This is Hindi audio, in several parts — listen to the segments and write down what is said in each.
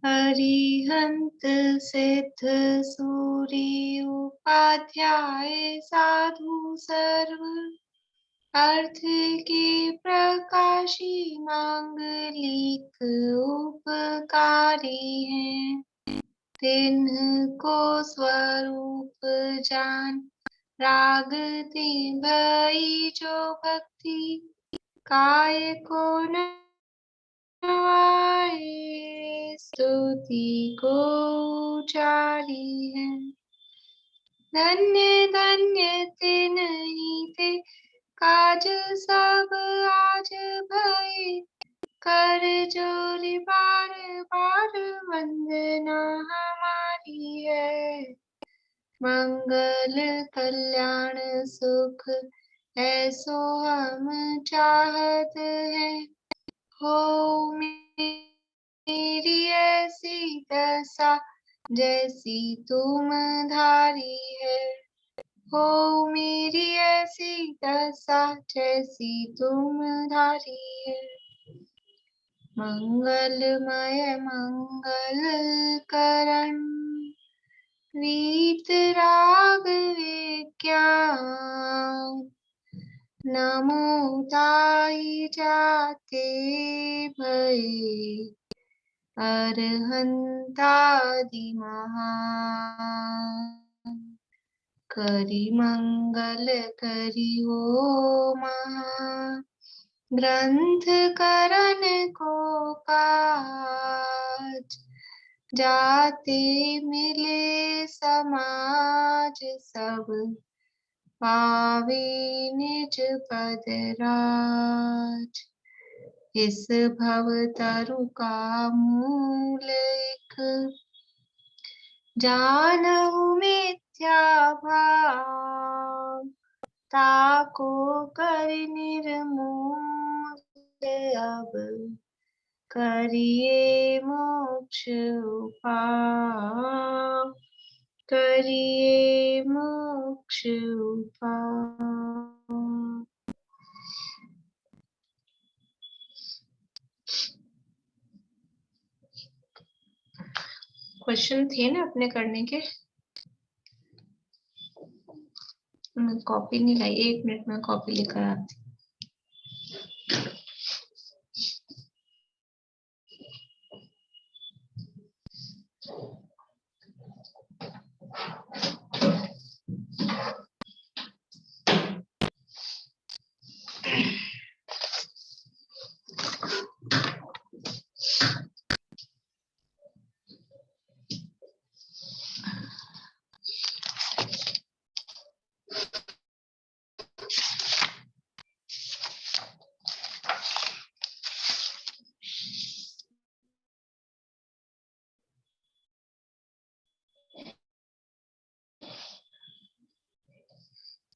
हरिहंत सिद्ध सूरि उपाध्याय साधु सर्व अर्थ के प्रकाशी मांगलिक उपकारी हैं। तिन्ह स्वरूप जान राग ते भई जो भक्ति काय को नवाए स्तुति को चारी है। धन्य धन्य तिन्हि ते काज सब आज भय कर जोरि बार बार वंदना हमारी है। मंगल कल्याण सुख ऐसो हम चाहत हैं। हो मेरी ऐसी दशा जैसी तुम धारी है। हो मेरी ऐसी दशा जैसी तुम धारी है। मंगलमय मंगल करण वीत राग विज्ञान नमो ताहि जाते भय अरहंतादि महान। करि मंगल करि हो महा ग्रंथ करण को काज जाते मिले समाज सब पावे निज पद राज। इस भव तरु का मूल एक जानहु मिथ्या भाव ताको कर निर्मूल अब करिए मोक्ष उपाय करिए मोक्ष उपाय। क्वेश्चन थे ना अपने करने के? मैं कॉपी नहीं लाई, 1 मिनट में कॉपी लेकर आती।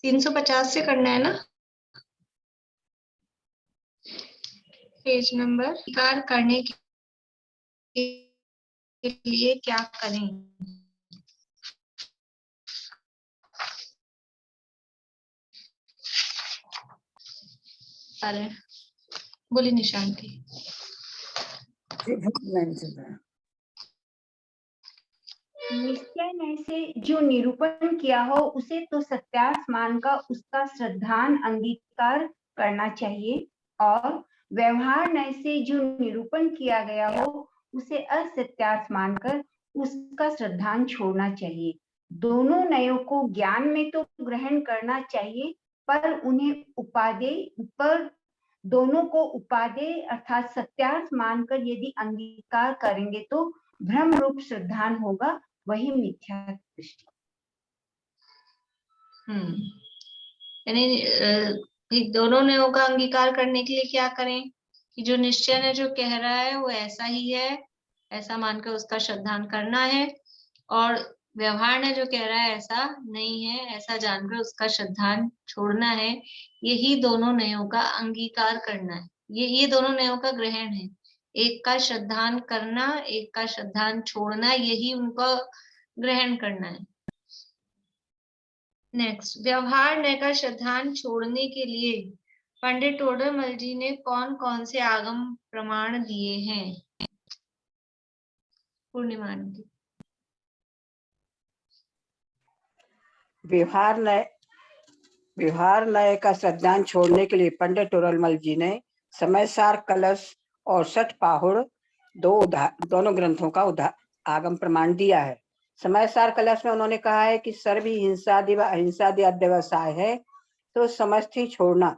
तीन 350 से करना है ना? पेज नंबर स्वीकार करने के लिए क्या करें? अरे बोली निशांति। निश्चय से जो निरूपण किया हो उसे तो सत्यार्थ मानकर उसका श्रद्धान अंगीकार करना चाहिए, और व्यवहार नय से जो निरूपण किया गया हो उसे असत्यार्थ मानकर उसका श्रद्धान छोड़ना चाहिए। दोनों नयों को ज्ञान में तो ग्रहण करना चाहिए, पर उन्हें दोनों को उपादेय अर्थात सत्यार्थ मानकर यदि अंगीकार करेंगे तो भ्रम रूप श्रद्धान होगा, वही मिथ्या दृष्टि। यानी दोनों नयों का अंगीकार करने के लिए क्या करें कि जो निश्चय ने जो कह रहा है वो ऐसा ही है, ऐसा मानकर उसका श्रद्धान करना है, और व्यवहार ने जो कह रहा है ऐसा नहीं है, ऐसा जानकर उसका श्रद्धान छोड़ना है। यही दोनों नयों का अंगीकार करना है, ये दोनों नयों का ग्रहण है। एक का श्रद्धान करना, एक का श्रद्धान छोड़ना, यही उनको ग्रहण करना है। नेक्स्ट, व्यवहार नय का श्रद्धान छोड़ने के लिए पंडित टोडरमल जी ने कौन कौन से आगम प्रमाण दिए हैं? पूर्णिमा आंटी। व्यवहार नय का श्रद्धांजलि छोड़ने के लिए पंडित टोरलमल जी ने समयसार कलश और सठ पाहुड़ दोनों ग्रंथों का आगम प्रमाण दिया है। समयसार कलश में उन्होंने कहा है कि सर्वी हिंसादि व अहिंसादि अध्यवसाय है तो समस्त ही छोड़ना,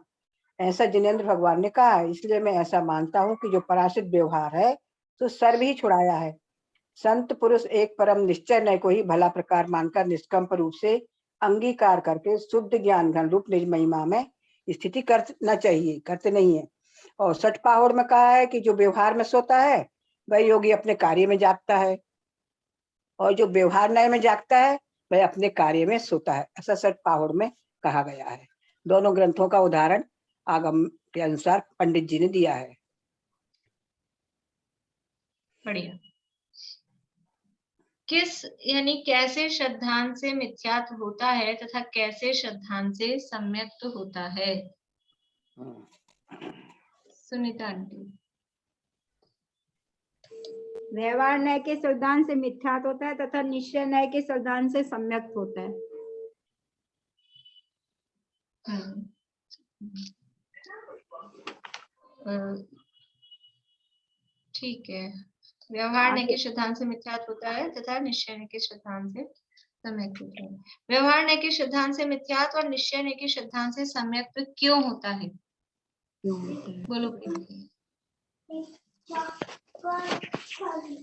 ऐसा जिनेंद्र भगवान ने कहा है। इसलिए मैं ऐसा मानता हूँ कि जो परासित व्यवहार है तो सर्व ही छुड़ाया है। संत पुरुष एक परम निश्चय नय को ही भला प्रकार मानकर निष्कंप रूप से अंगीकार करके शुद्ध ज्ञान घन रूप निज महिमा में स्थिति करना चाहिए, करते नहीं है। और सठ पाहुड़ में कहा है कि जो व्यवहार में सोता है वह योगी अपने कार्य में जागता है, और जो व्यवहार नय में जागता है वह अपने कार्य में सोता है, ऐसा सठ पाहुड़ में कहा गया है। दोनों ग्रंथों का उदाहरण आगम के अनुसार पंडित जी ने दिया है। बढ़िया। किस यानी कैसे श्रद्धांत से मिथ्यात्व होता है तथा कैसे श्रद्धांत से सम्यक्त होता है? सुनीता आंटी। व्यवहार नय के श्रद्धांत से मिथ्यात्व होता है तथा निश्चय नय के श्रद्धांत से सम्यक्त होता है। ठीक है। व्यवहार नय के सिद्धांत से मिथ्यात्व होता है तथा निश्चय नय के सिद्धांत से सम्यक्त होता है। व्यवहार नय के सिद्धांत से मिथ्यात्व और निश्चय नय के सिद्धांत से सम्यक्त क्यों होता है? बोलो।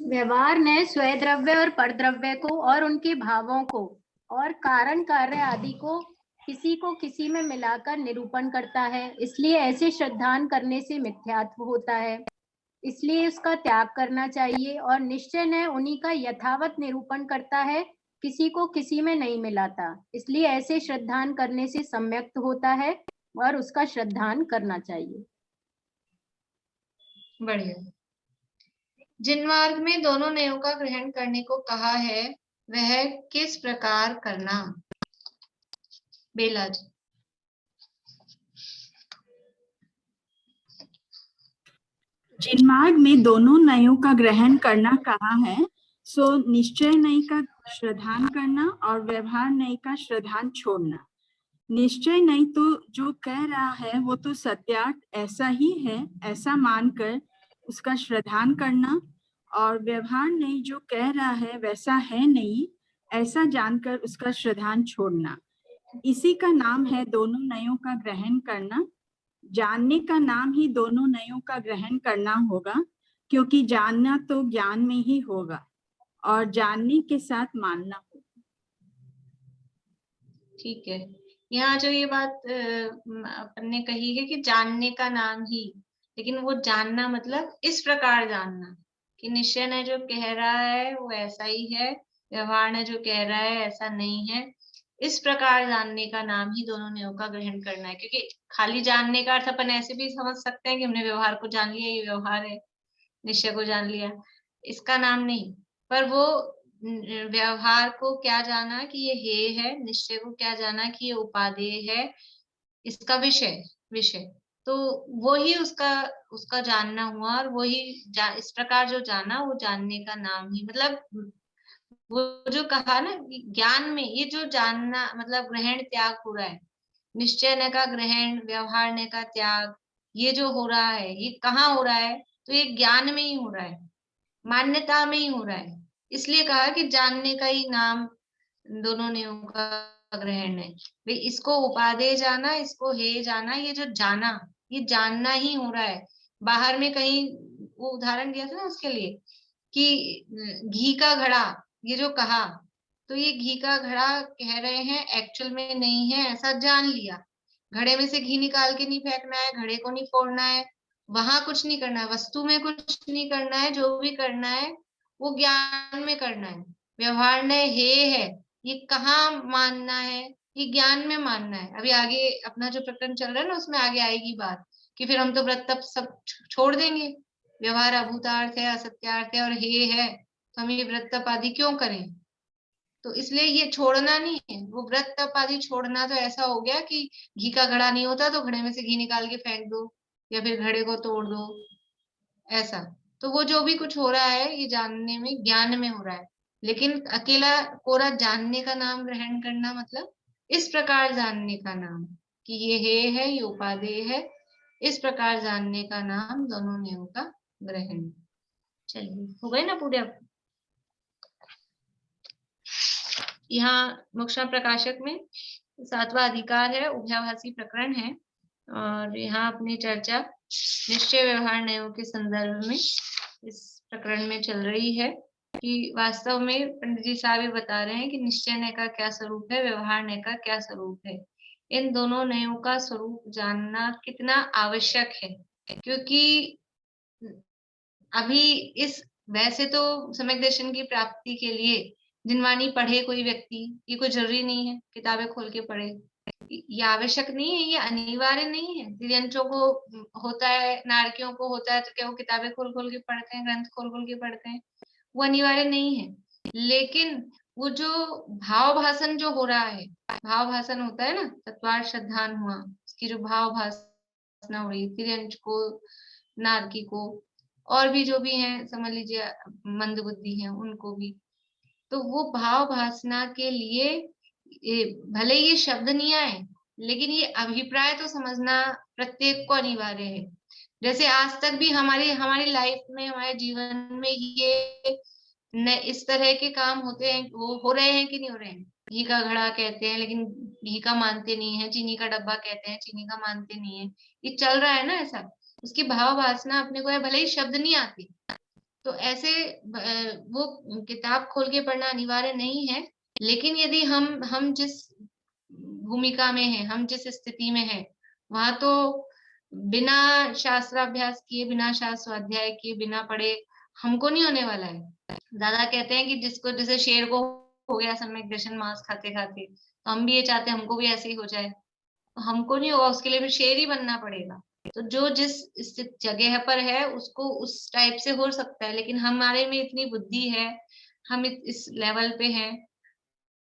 व्यवहार नय स्वद्रव्य और परद्रव्य को और उनके भावों को और कारण कार्य आदि को किसी में मिलाकर निरूपण करता है, इसलिए ऐसे श्रद्धान करने से मिथ्यात्व होता है, इसलिए उसका त्याग करना चाहिए। और निश्चय नय उन्हीं का यथावत निरूपण करता है, किसी को किसी में नहीं मिलाता, इसलिए ऐसे श्रद्धान करने से सम्यक्त होता है और उसका श्रद्धान करना चाहिए। बढ़िया। जिन मार्ग में दोनों नयों का ग्रहण करने को कहा है वह किस प्रकार करना? बेला जी। जिन मार्ग में दोनों नयों का ग्रहण करना कहा है सो निश्चय नय का श्रद्धान करना और व्यवहार नय का श्रद्धान छोड़ना। निश्चय नय तो जो कह रहा है वो तो सत्यार्थ ऐसा ही है ऐसा मानकर उसका श्रद्धान करना, और व्यवहार नय जो कह रहा है वैसा है नहीं ऐसा जानकर उसका श्रद्धान छोड़ना। इसी का नाम है दोनों नयों का ग्रहण करना। जानने का नाम ही दोनों नयों का ग्रहण करना होगा, क्योंकि जानना तो ज्ञान में ही होगा और जानने के साथ मानना होगा। ठीक है। यहाँ जो ये बात अपन ने कही है कि जानने का नाम ही, लेकिन वो जानना मतलब इस प्रकार जानना कि निश्चय ने जो कह रहा है वो ऐसा ही है, व्यवहार ने जो कह रहा है ऐसा नहीं है, इस प्रकार जानने का नाम ही दोनों नयों का ग्रहण करना है। क्योंकि खाली जानने का अर्थ अपन ऐसे भी समझ सकते हैं कि हमने व्यवहार को जान लिया, ये व्यवहार है, निश्चय को जान लिया, इसका नाम नहीं। पर वो व्यवहार को क्या जाना कि ये हे है, निश्चय को क्या जाना कि ये उपादेय है, इसका विषय तो वो ही उसका जानना हुआ, और वो ही इस प्रकार जो जाना वो जानने का नाम ही, मतलब वो जो कहा ना ज्ञान में ये जो जानना मतलब ग्रहण त्याग हो रहा है, निश्चय न का ग्रहण व्यवहार न का त्याग, ये जो हो रहा है ये कहाँ हो रहा है? तो ये ज्ञान में ही हो रहा है, मान्यता में ही हो रहा है। इसलिए कहा कि जानने का ही नाम दोनों नयों का ग्रहण है। भाई इसको उपादेय जाना, इसको हे जाना, ये जो जाना ये जानना ही हो रहा है। बाहर में कहीं वो उदाहरण दिया था ना उसके लिए कि घी का घड़ा, ये जो कहा तो ये घी का घड़ा कह रहे हैं, एक्चुअल में नहीं है ऐसा जान लिया। घड़े में से घी निकाल के नहीं फेंकना है, घड़े को नहीं फोड़ना है, वहां कुछ नहीं करना है, वस्तु में कुछ नहीं करना है, जो भी करना है वो ज्ञान में करना है। व्यवहार ने हे है, ये कहाँ मानना है? ये ज्ञान में मानना है। अभी आगे अपना जो प्रकरण चल रहा है ना उसमें आगे आएगी बात कि फिर हम तो व्रत तप सब छोड़ देंगे, व्यवहार अभूतार्थ है, असत्यार्थ है और हे है, तो हम ये व्रत तप आदि क्यों करें? तो इसलिए ये छोड़ना नहीं है, वो व्रत तप आदि छोड़ना तो ऐसा हो गया कि घी का घड़ा नहीं होता तो घड़े में से घी निकाल के फेंक दो या फिर घड़े को तोड़ दो, ऐसा। तो वो जो भी कुछ हो रहा है ये जानने में, ज्ञान में हो रहा है। लेकिन अकेला कोरा जानने का नाम ग्रहण करना मतलब इस प्रकार जानने का नाम कि ये है, ये उपादेय है, इस प्रकार जानने का नाम दोनों नेयों का ग्रहण। चलिए, हो गए ना पूरे। अब यहाँ मोक्षा प्रकाशक में 7वां अधिकार है, उभयाभासी प्रकरण है, और यहाँ अपनी चर्चा निश्चय व्यवहार न्यायों के संदर्भ में इस प्रकरण में चल रही है कि वास्तव में पंडित जी साहब ये बता रहे हैं कि निश्चय न्याय का क्या स्वरूप है, व्यवहार न्याय का क्या स्वरूप है। इन दोनों न्यायों का स्वरूप जानना कितना आवश्यक है, क्योंकि अभी इस वैसे तो सम्यक दर्शन की प्राप्ति के लिए जिनवाणी पढ़े कोई व्यक्ति, ये कोई जरूरी नहीं है किताबें खोल के पढ़े, ये आवश्यक नहीं है, ये अनिवार्य नहीं है। तिर्यंचों को होता है, नारकियों को होता है, तो क्या वो किताबें खोल खोल के पढ़ते हैं, ग्रंथ खोल खोल के पढ़ते हैं? वो अनिवार्य नहीं है। लेकिन वो जो भाव भाषण जो हो रहा है, भाव भाषण होता है ना, तत्वार श्रद्धान हुआ, उसकी जो भाव भाषण हो रही, तिर्यंच को, नारकी को, और भी जो भी हैं, समझ लीजिए मंद बुद्धि हैं उनको भी, तो वो भाव भासना के लिए भले ये शब्द नहीं आए, लेकिन ये अभिप्राय तो समझना प्रत्येक को अनिवार्य है। जैसे आज तक भी हमारी हमारी लाइफ में, हमारे जीवन में ये इस तरह के काम होते हैं, वो हो रहे हैं कि नहीं हो रहे हैं। घी का घड़ा कहते हैं लेकिन घी का मानते नहीं है, चीनी का डब्बा कहते हैं, चीनी का मानते नहीं है, ये चल रहा है ना ऐसा। उसकी भाव वासना अपने को है, भले ही शब्द नहीं आती, तो ऐसे वो किताब खोल के पढ़ना अनिवार्य नहीं है। लेकिन यदि हम जिस भूमिका में हैं, हम जिस स्थिति में हैं, वहां तो बिना शास्त्राभ्यास किए, बिना शास्त्र अध्याय किए, बिना पढ़े हमको नहीं होने वाला है। दादा कहते हैं कि जिसको, जैसे शेर को हो गया सम्यक दर्शन मांस खाते खाते, तो हम भी ये चाहते हैं हमको भी ऐसे ही हो जाए। हमको नहीं होगा, उसके लिए भी शेर ही बनना पड़ेगा। तो जो जिस स्थित जगह पर है उसको उस टाइप से हो सकता है, लेकिन हमारे में इतनी बुद्धि है, हम इस लेवल पे हैं,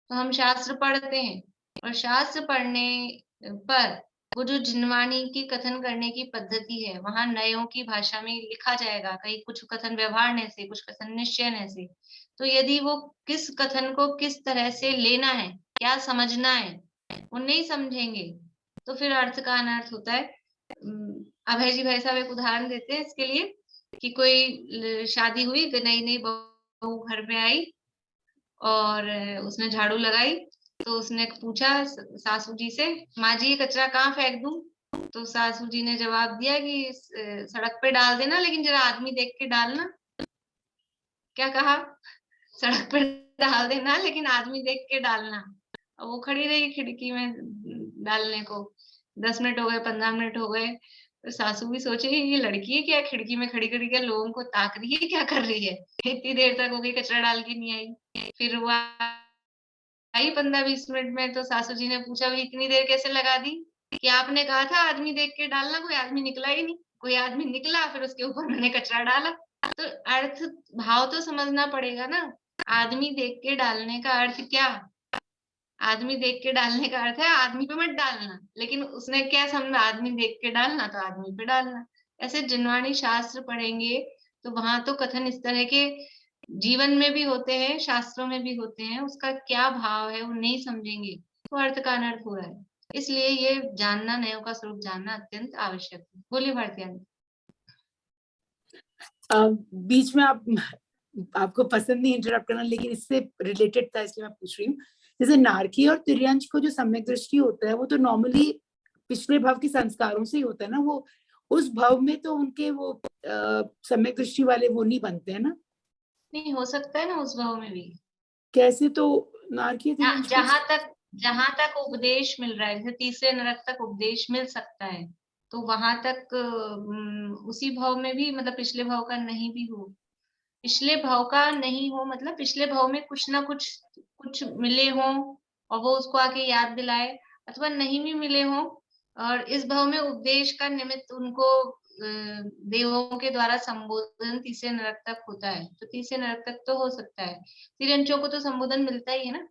तो हम शास्त्र पढ़ते हैं। और शास्त्र पढ़ने पर वो जो जिनवाणी की कथन करने की पद्धति है, वहां नयों की भाषा में लिखा जाएगा, कहीं कुछ कथन व्यवहार से, कुछ कथन निश्चय से। तो यदि वो किस कथन को किस तरह से लेना है, क्या समझना है, वो नहीं समझेंगे, तो फिर अर्थ का अनर्थ होता है। अभय जी भाई साहब एक उदाहरण देते हैं इसके लिए कि कोई शादी हुई, नई नई बहू घर पे आई और उसने झाड़ू लगाई, तो उसने पूछा सासू जी से, माँ जी ये कचरा कहाँ फेंक दूं? तो सासू जी ने जवाब दिया कि सड़क पे डाल देना, लेकिन जरा आदमी देख के डालना। क्या कहा? सड़क पे डाल देना लेकिन आदमी देख के डालना। अब वो खड़ी रही खिड़की में डालने को, 10 मिनट हो गए, 15 मिनट हो गए, तो सासू भी सोचे ये लड़की है क्या, खिड़की में खड़ी खड़ी के लोगों को ताक रही है, क्या कर रही है, इतनी देर तक हो गई कचरा डाल के नहीं आई। फिर वो आई 15-20 मिनट में, तो सासू जी ने पूछा भाई इतनी देर कैसे लगा दी? कि आपने कहा था आदमी देख के डालना, कोई आदमी निकला ही नहीं। कोई आदमी निकला, फिर उसके ऊपर मैंने कचरा डाला। तो अर्थ भाव तो समझना पड़ेगा ना। आदमी देख के डालने का अर्थ क्या? आदमी देख के डालने का अर्थ है आदमी पे मत डालना, लेकिन उसने क्या समझा, आदमी देख के डालना तो आदमी पे डालना। ऐसे जिनवाणी शास्त्र पढ़ेंगे तो वहां तो कथन इस तरह के जीवन में भी होते हैं, शास्त्रों में भी होते हैं, उसका क्या भाव है वो नहीं समझेंगे तो अर्थ का अनर्थ हो रहा है। इसलिए ये जानना, नयों का स्वरूप जानना अत्यंत आवश्यक है। बोलिए भारतीय। बीच में आपको पसंद नहीं इंटरप्ट करना, लेकिन इससे रिलेटेड था इसलिए मैं पूछ रही हूँ। जैसे नारकी और तिर्यंच को जो सम्यक दृष्टि होता है वो तो नॉर्मली पिछले भव के संस्कारों से ही होता है ना, वो उस भव में तो उनके वो सम्यक दृष्टि वाले वो नहीं बनते हैं ना? नहीं हो सकता है ना उस भाव में भी। कैसे? तो नारकी जहां तक उपदेश मिल रहा है, जैसे तीसरे नरक तक उपदेश मिल सकता है, तो वहां तक उसी भाव में भी, मतलब पिछले भाव का नहीं भी हो, पिछले भाव का नहीं हो, मतलब पिछले भाव में कुछ ना कुछ मिले हो और वो उसको आके याद दिलाए, अथवा नहीं भी मिले हो और इस भाव में उपदेश का निमित्त उनको देवों के द्वारा संबोधन तीसरे नरक तक होता है, तो तीसरे नरक तक तो हो सकता है। तिर्यंचों को तो संबोधन मिलता ही है ना।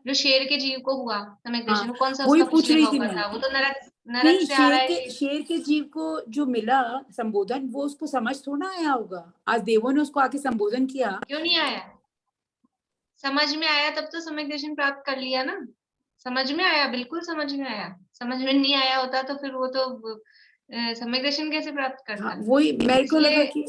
जो शेर के जीव को हुआ सम्यक दर्शन, कौन सा वही उसका पूछ पिछले रही भाव थी का मैं। था, वो तो नरक नरक नहीं, से आ रहा है। शेर के जीव को जो मिला संबोधन, वो उसको समझ थोड़ा आया होगा। आज देवों ने उसको आके संबोधन किया। क्यों नहीं आया? समझ में आया तब तो सम्यक दर्शन प्राप्त कर लिया ना। समझ में आया, बिल्कुल समझ में आया। समझ में नहीं आया होता तो फिर वो तो सम्यक दर्शन कैसे प्राप्त करता? हाँ, वही मेरे को लगा कि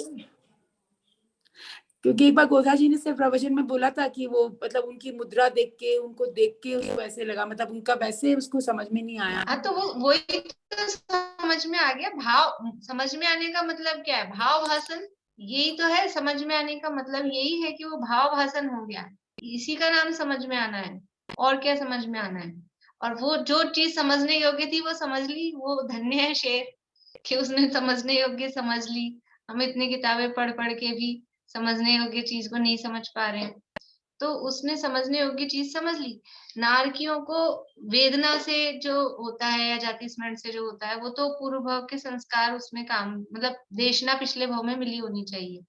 क्योंकि एक बार गोधा जी ने सिर्फ प्रवचन में बोला था कि वो मतलब उनकी मुद्रा देख के, उनको देख के उसको ऐसे लगा, मतलब उनका वैसे उसको समझ में नहीं आया। हाँ, तो वो वही तो समझ में आ गया। भाव समझ में आने का मतलब क्या है? भाव भाषण, यही तो है। समझ में आने का मतलब यही है कि वो भाव भाषण हो गया। इसी का नाम समझ में आना है। और क्या समझ में आना है? और वो जो चीज समझने योग्य थी वो समझ ली। वो धन्य है शेर कि उसने समझने योग्य समझ ली। हम इतनी किताबें पढ़ पढ़ के भी समझने योग्य चीज को नहीं समझ पा रहे हैं, तो उसने समझने योग्य चीज समझ ली। नारकियों को वेदना से जो होता है या जाति स्मरण से जो होता है, वो तो पूर्व भाव के संस्कार उसमें काम, मतलब देशना पिछले भाव में मिली होनी चाहिए।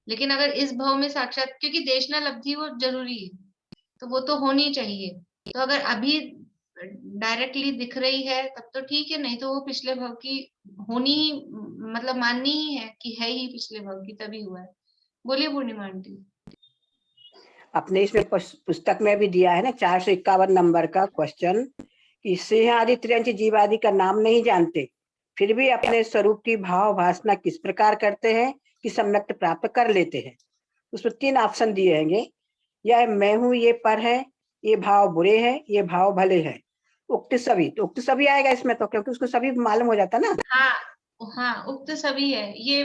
लेकिन अगर इस भाव में साक्षात, क्योंकि देशना लब्धि वो जरूरी है, तो वो तो होनी चाहिए। तो अगर अभी डायरेक्टली दिख रही है तब तो ठीक है, नहीं तो वो पिछले भाव की होनी ही, मतलब माननी ही है कि है ही पिछले भाव की, तभी हुआ है। बोलिए पूर्णिमा आंटी। अपने इसमें पुस्तक में भी दिया है ना 451 नंबर का क्वेश्चन कि सिंह आदि त्रियंच जीव आदि का नाम नहीं जानते, फिर भी अपने स्वरूप की भाव भासना किस प्रकार करते हैं कि सम्यक प्राप्त कर लेते हैं। उसमें 3 ऑप्शन दिए हैंगे। यह मैं हूँ, ये पर है, ये भाव बुरे हैं, ये भाव भले हैं। उक्त सभी, तो उक्त सभी आएगा इसमें तो, क्योंकि उसको सभी मालूम हो जाता ना। हाँ हाँ, उक्त सभी है ये।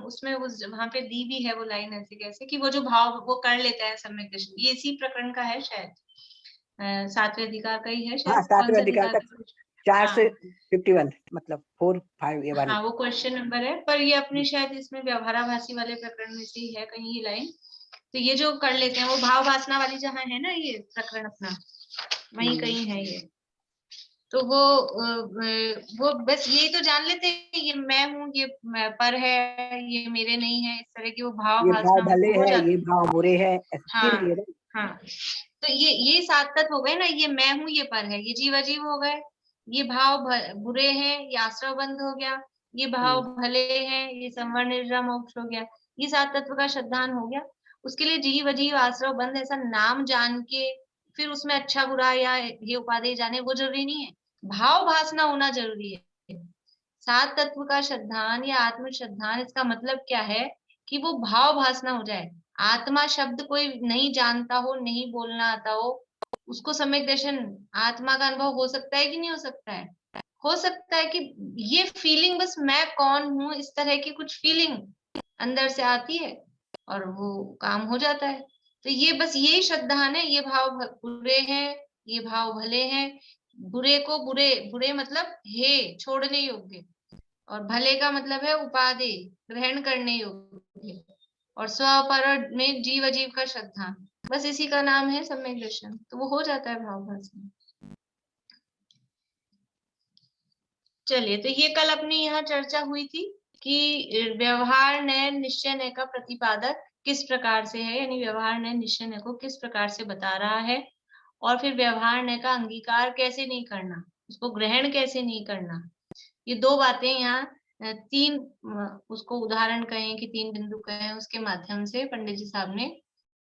उसमें उस वहां पे दी भी है वो लाइन ऐसे कैसे कि वो जो भाव वो कर लेता है सम्यक दर्शन। ये इसी प्रकरण का है शायद, 7वें अधिकार का ही है हाँ, शायद। कौन 7वें से अधिकार अधिकार का का? 4 से हाँ 51, मतलब 4, 5 ये 1। हाँ, वो क्वेश्चन नंबर है, पर ये अपने शायद इसमें व्यवहाराभासी वाले प्रकरण में से ही है कहीं ये लाइन। तो ये जो कर लेते हैं वो भाव वासना वाली जहाँ है ना ये प्रकरण अपना, वहीं कहीं है ये। तो वो बस यही तो जान लेते हैं, ये मैं हूँ, ये मैं पर है, ये मेरे नहीं है, इस तरह की वो भाव ये भाव भासना भले उनको हो है, ये जाती भाव बुरे है, है। तीन हाँ दिए ना। हाँ, तो ये 7 तत्व हो गए ना। ये मैं हूँ, ये पर है, ये जीव अजीव हो गए। ये भाव बुरे हैं, ये आश्रव बंध हो गया। ये भाव भले हैं, ये संवर्ण निर्जरा मोक्ष हो गया। ये 7 तत्व का श्रद्धान हो गया। उसके लिए जीव अजीव आश्रव बंध ऐसा नाम जान के फिर उसमें अच्छा बुरा या ये उपाधि जाने वो जरूरी नहीं है। भाव भासना होना जरूरी है। 7 तत्व का श्रद्धान या आत्म श्रद्धान, इसका मतलब क्या है कि वो भाव भासना हो जाए। आत्मा शब्द कोई नहीं जानता हो, नहीं बोलना आता हो, उसको सम्यक दर्शन आत्मा का अनुभव हो सकता है कि नहीं हो सकता है? हो सकता है कि ये फीलिंग, बस मैं कौन हूं, इस तरह की कुछ फीलिंग अंदर से आती है और वो काम हो जाता है। तो ये बस यही श्रद्धान है। ये भाव बुरे हैं, ये भाव भले हैं। बुरे को बुरे, बुरे मतलब हे छोड़ने योग्य, और भले का मतलब है उपादेय, ग्रहण करने योग्य। और स्वपर में जीव अजीव का श्रद्धा, बस इसी का नाम है सम्यक दर्शन। तो वो हो जाता है भाव भाषण। चलिए, तो ये कल अपनी यहाँ चर्चा हुई थी कि व्यवहार नय निश्चय नय का प्रतिपादक किस प्रकार से है, यानी व्यवहार नय निश्चय नय को किस प्रकार से बता रहा है, और फिर व्यवहार नय का अंगीकार कैसे नहीं करना, उसको ग्रहण कैसे नहीं करना। ये 2 बातें यहाँ 3 उसको उदाहरण कहें कि 3 बिंदु कहें, उसके माध्यम से पंडित जी साहब ने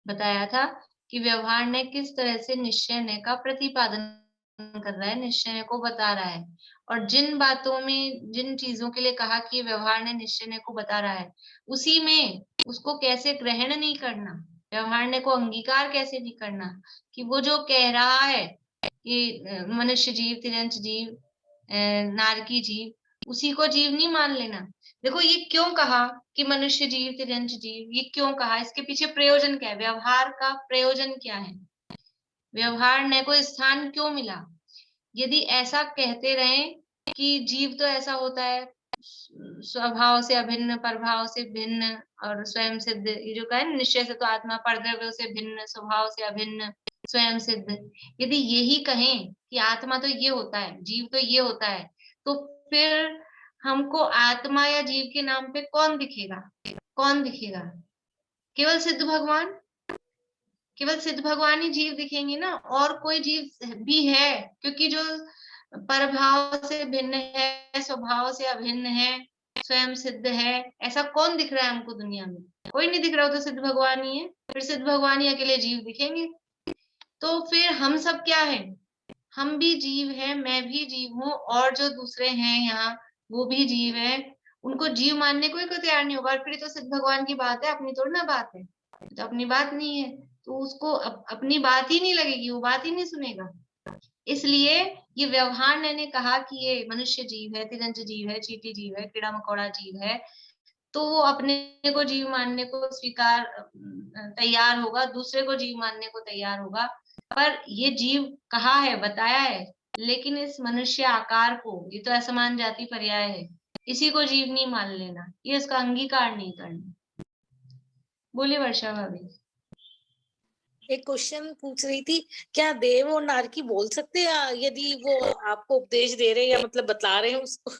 बताया था कि व्यवहार ने किस तरह से निश्चय नय का प्रतिपादन कर रहा है, निश्चय को बता रहा है। और जिन बातों में, जिन चीजों के लिए कहा कि व्यवहार ने निश्चय को बता रहा है, उसी में उसको कैसे ग्रहण नहीं करना, व्यवहार ने को अंगीकार कैसे नहीं करना, कि वो जो कह रहा है कि मनुष्य जीव, तिर्यंच जीव, नारकी जीव, उसी को जीव नहीं मान लेना। देखो ये क्यों कहा कि मनुष्य जीव, तिर्यंच जीव, ये क्यों कहा, इसके पीछे प्रयोजन क्या है, व्यवहार का प्रयोजन क्या है, व्यवहार ने को स्थान क्यों मिला। यदि ऐसा कहते रहे कि जीव तो ऐसा होता है स्वभाव से अभिन्न, प्रभाव से भिन्न और स्वयं सिद्ध, ये जो कहे निश्चय से तो आत्मा परद्रव्य से भिन्न, स्वभाव से अभिन्न, स्वयं सिद्ध, यदि यही कहें कि आत्मा तो ये होता है, जीव तो ये होता है, तो फिर हमको आत्मा या जीव के नाम पे कौन दिखेगा? कौन दिखेगा? केवल सिद्ध भगवान, केवल सिद्ध भगवान ही जीव दिखेंगे ना, और कोई जीव भी है? क्योंकि जो परभाव से भिन्न है, स्वभाव से अभिन्न है, स्वयं सिद्ध है, ऐसा कौन दिख रहा है हमको दुनिया में? कोई नहीं दिख रहा, हो तो सिद्ध भगवान ही है। फिर सिद्ध भगवान ही अकेले जीव दिखेंगे। तो फिर हम सब क्या है? हम भी जीव हैं, मैं भी जीव हूँ, और जो दूसरे हैं यहाँ वो भी जीव है। उनको जीव मानने को ही कोई तैयार नहीं होगा। और फिर तो सिद्ध भगवान की बात है, अपनी थोड़ी ना बात है। तो अपनी बात नहीं है तो उसको अपनी बात ही नहीं लगेगी, वो बात ही नहीं सुनेगा। इसलिए ये व्यवहार ने कहा कि ये मनुष्य जीव है, तिरंज जीव है, चींटी जीव है, कीड़ा मकोड़ा जीव है, तो वो अपने को जीव मानने को स्वीकार तैयार होगा, दूसरे को जीव मानने को तैयार होगा। पर ये जीव कहा है, बताया है, लेकिन इस मनुष्य आकार को, ये तो असमान जाति पर्याय है, इसी को जीव नहीं मान लेना, ये उसका अंगीकार नहीं करना। बोलिए वर्षा भाभी। एक क्वेश्चन पूछ रही थी, क्या देव और नारकी बोल सकते हैं यदि वो आपको उपदेश दे रहे हैं या मतलब बतला रहे हैं उसको?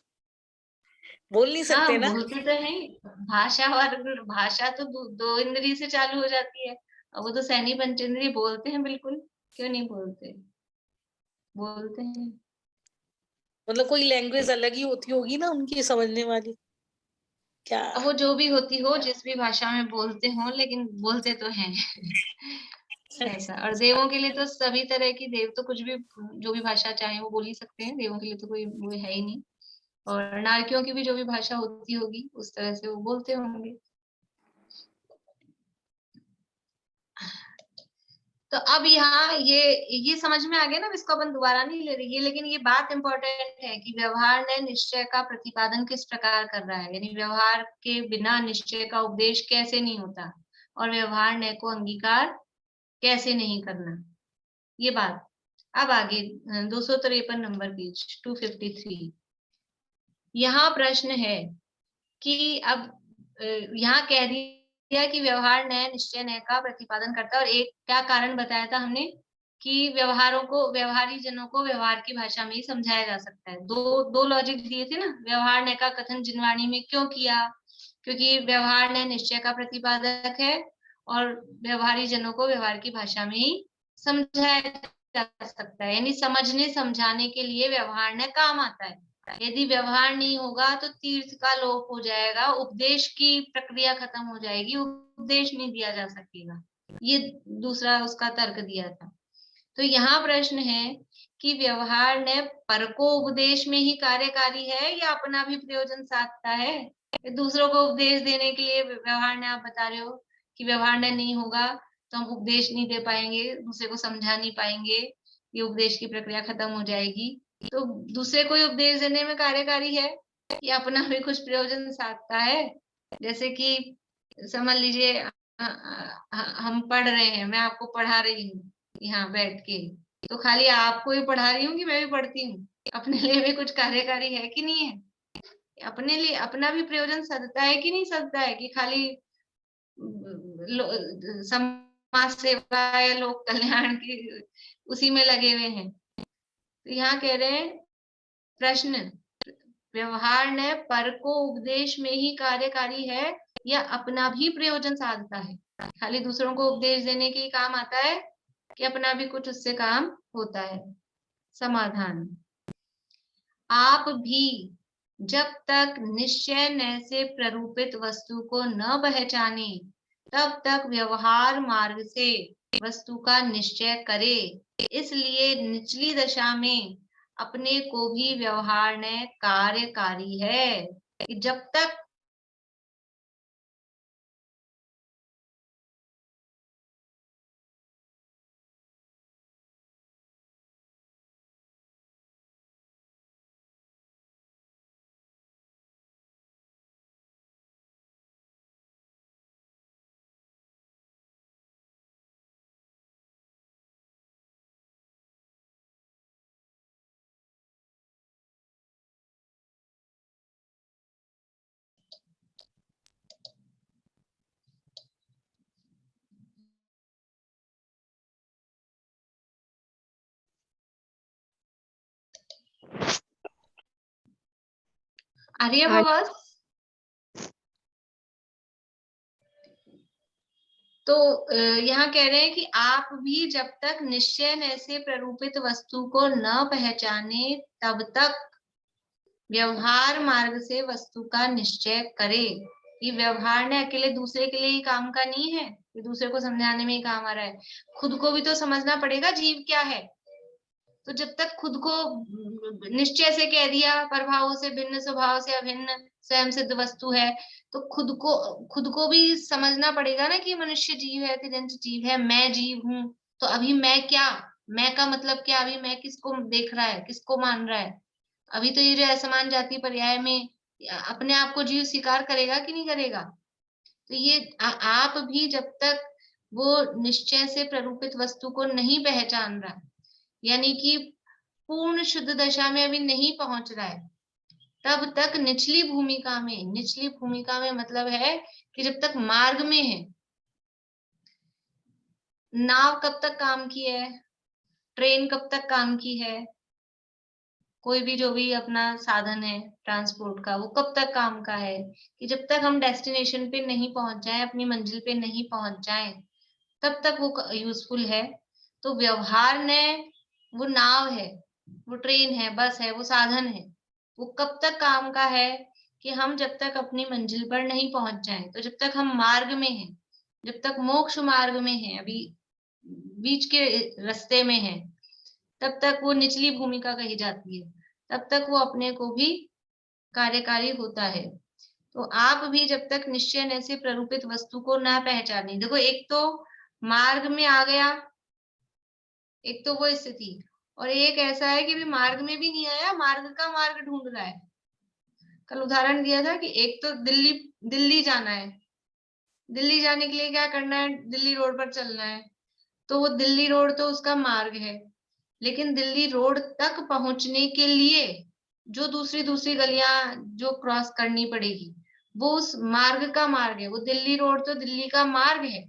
बोल नहीं सकते ना? बोलते तो हैं। भाषा और भाषा तो दो इंद्रिय से चालू हो जाती है। अब वो तो सैनी पंचेंद्रिय बोलते हैं, बिल्कुल, क्यों नहीं बोलते, बोलते हैं। मतलब कोई लैंग्वेज अलग ही होती होगी ना उनकी समझने वाली, क्या? अब वो जो भी होती हो, जिस भी भाषा में बोलते हो, लेकिन बोलते तो हैं। ऐसा। और देवों के लिए तो सभी तरह की, देव तो कुछ भी, जो भी भाषा चाहे वो बोल ही सकते हैं, देवों के लिए तो कोई वो है ही नहीं। और नारकियों की भी जो भी भाषा होती होगी उस तरह से वो बोलते होंगे। तो अब यहाँ ये समझ में आ गया ना, इसको अपन दोबारा नहीं ले रही है, लेकिन ये बात इंपॉर्टेंट है कि व्यवहार ने निश्चय का प्रतिपादन किस प्रकार कर रहा है, यानी व्यवहार के बिना निश्चय का उपदेश कैसे नहीं होता, और व्यवहार ने को अंगीकार कैसे नहीं करना, ये बात। अब आगे 253 नंबर पेज 253, यहाँ प्रश्न है कि अब यहाँ कह दिया कि व्यवहार नए निश्चय नए का प्रतिपादन करता है, और एक क्या कारण बताया था हमने कि व्यवहारों को, व्यवहारी जनों को व्यवहार की भाषा में ही समझाया जा सकता है। दो लॉजिक दिए थे ना। व्यवहार नए का कथन जिनवाणी में क्यों किया? क्योंकि व्यवहार नए निश्चय का प्रतिपादक है, और व्यवहारी जनों को व्यवहार की भाषा में ही समझाया जा सकता है, यानी समझने समझाने के लिए व्यवहार नए काम आता है। यदि व्यवहार नहीं होगा तो तीर्थ का लोप हो जाएगा, उपदेश की प्रक्रिया खत्म हो जाएगी, उपदेश नहीं दिया जा सकेगा। ये दूसरा उसका तर्क दिया था। तो यहाँ प्रश्न है कि व्यवहार ने पर को उपदेश में ही कार्यकारी है या अपना भी प्रयोजन साधता है? दूसरों को उपदेश देने के लिए व्यवहार ने, आप बता रहे हो कि व्यवहार ने नहीं होगा तो हम उपदेश नहीं दे पाएंगे, दूसरे को समझा नहीं पाएंगे, ये उपदेश की प्रक्रिया खत्म हो जाएगी। तो दूसरे को उपदेश देने में कार्यकारी है या अपना भी कुछ प्रयोजन साधता है? जैसे कि समझ लीजिए हम पढ़ रहे हैं, मैं आपको पढ़ा रही हूँ यहाँ बैठ के, तो खाली आपको ही पढ़ा रही हूँ कि मैं भी पढ़ती हूँ? अपने लिए भी कुछ कार्यकारी है कि नहीं है? अपने लिए अपना भी प्रयोजन सधता है कि नहीं सधता है, कि खाली समाज सेवा या लोक कल्याण की उसी में लगे हुए हैं? तो यहाँ कह रहे हैं प्रश्न, व्यवहार ने पर को उपदेश में ही कार्यकारी है या अपना भी प्रयोजन साधता है? खाली दूसरों को उपदेश देने के काम आता है कि अपना भी कुछ उससे काम होता है? समाधान, आप भी जब तक निश्चय न से प्ररूपित वस्तु को न पहचाने तब तक व्यवहार मार्ग से वस्तु का निश्चय करे। इसलिए निचली दशा में अपने को भी व्यवहार ने कार्यकारी है, कि जब तक आर्य, तो यहाँ कह रहे हैं कि आप भी जब तक निश्चय न से प्ररूपित वस्तु को न पहचाने तब तक व्यवहार मार्ग से वस्तु का निश्चय करें। ये व्यवहार ने अकेले दूसरे के लिए ही काम का नहीं है, ये दूसरे को समझाने में ही काम आ रहा है, खुद को भी तो समझना पड़ेगा जीव क्या है। तो जब तक खुद को निश्चय से कह दिया प्रभावों से भिन्न, स्वभाव से अभिन्न, स्वयं सिद्ध वस्तु है, तो खुद को भी समझना पड़ेगा ना कि मनुष्य जीव है, तिर्यंच जीव है, मैं जीव हूँ। तो अभी मैं क्या, मैं का मतलब क्या, अभी मैं किसको देख रहा है, किसको मान रहा है। अभी तो ये जो असमान जाति पर्याय में अपने आप को जीव स्वीकार करेगा कि नहीं करेगा। तो ये आप भी जब तक वो निश्चय से प्ररूपित वस्तु को नहीं पहचान रहा, यानी कि पूर्ण शुद्ध दशा में अभी नहीं पहुंच रहा है, तब तक निचली भूमिका में मतलब है कि जब तक मार्ग में है। नाव कब तक काम की है, ट्रेन कब तक काम की है, कोई भी जो भी अपना साधन है ट्रांसपोर्ट का, वो कब तक काम का है कि जब तक हम डेस्टिनेशन पे नहीं पहुंच जाए, अपनी मंजिल पे नहीं पहुंच जाए, तब तक वो यूजफुल है। तो व्यवहार ने, वो नाव है, वो ट्रेन है, बस है, वो साधन है, वो कब तक काम का है कि हम जब तक अपनी मंजिल पर नहीं पहुंच जाए। तो जब तक हम मार्ग में हैं, जब तक मोक्ष मार्ग में है, अभी बीच के रास्ते में है, तब तक वो निचली भूमिका कही जाती है, तब तक वो अपने को भी कार्यकारी होता है। तो आप भी जब तक निश्चय न से प्ररूपित वस्तु को ना पहचाने, देखो एक तो मार्ग में आ गया, एक तो वो स्थिति, और एक ऐसा है कि भी मार्ग में भी नहीं आया, मार्ग का मार्ग ढूंढ रहा है। कल उदाहरण दिया था कि एक तो दिल्ली जाना है, दिल्ली जाने के लिए क्या करना है, दिल्ली रोड पर चलना है, तो वो दिल्ली रोड तो उसका मार्ग है, लेकिन दिल्ली रोड तक पहुंचने के लिए जो दूसरी गलियां जो क्रॉस करनी पड़ेगी, वो उस मार्ग का मार्ग है। वो दिल्ली रोड तो दिल्ली का मार्ग है,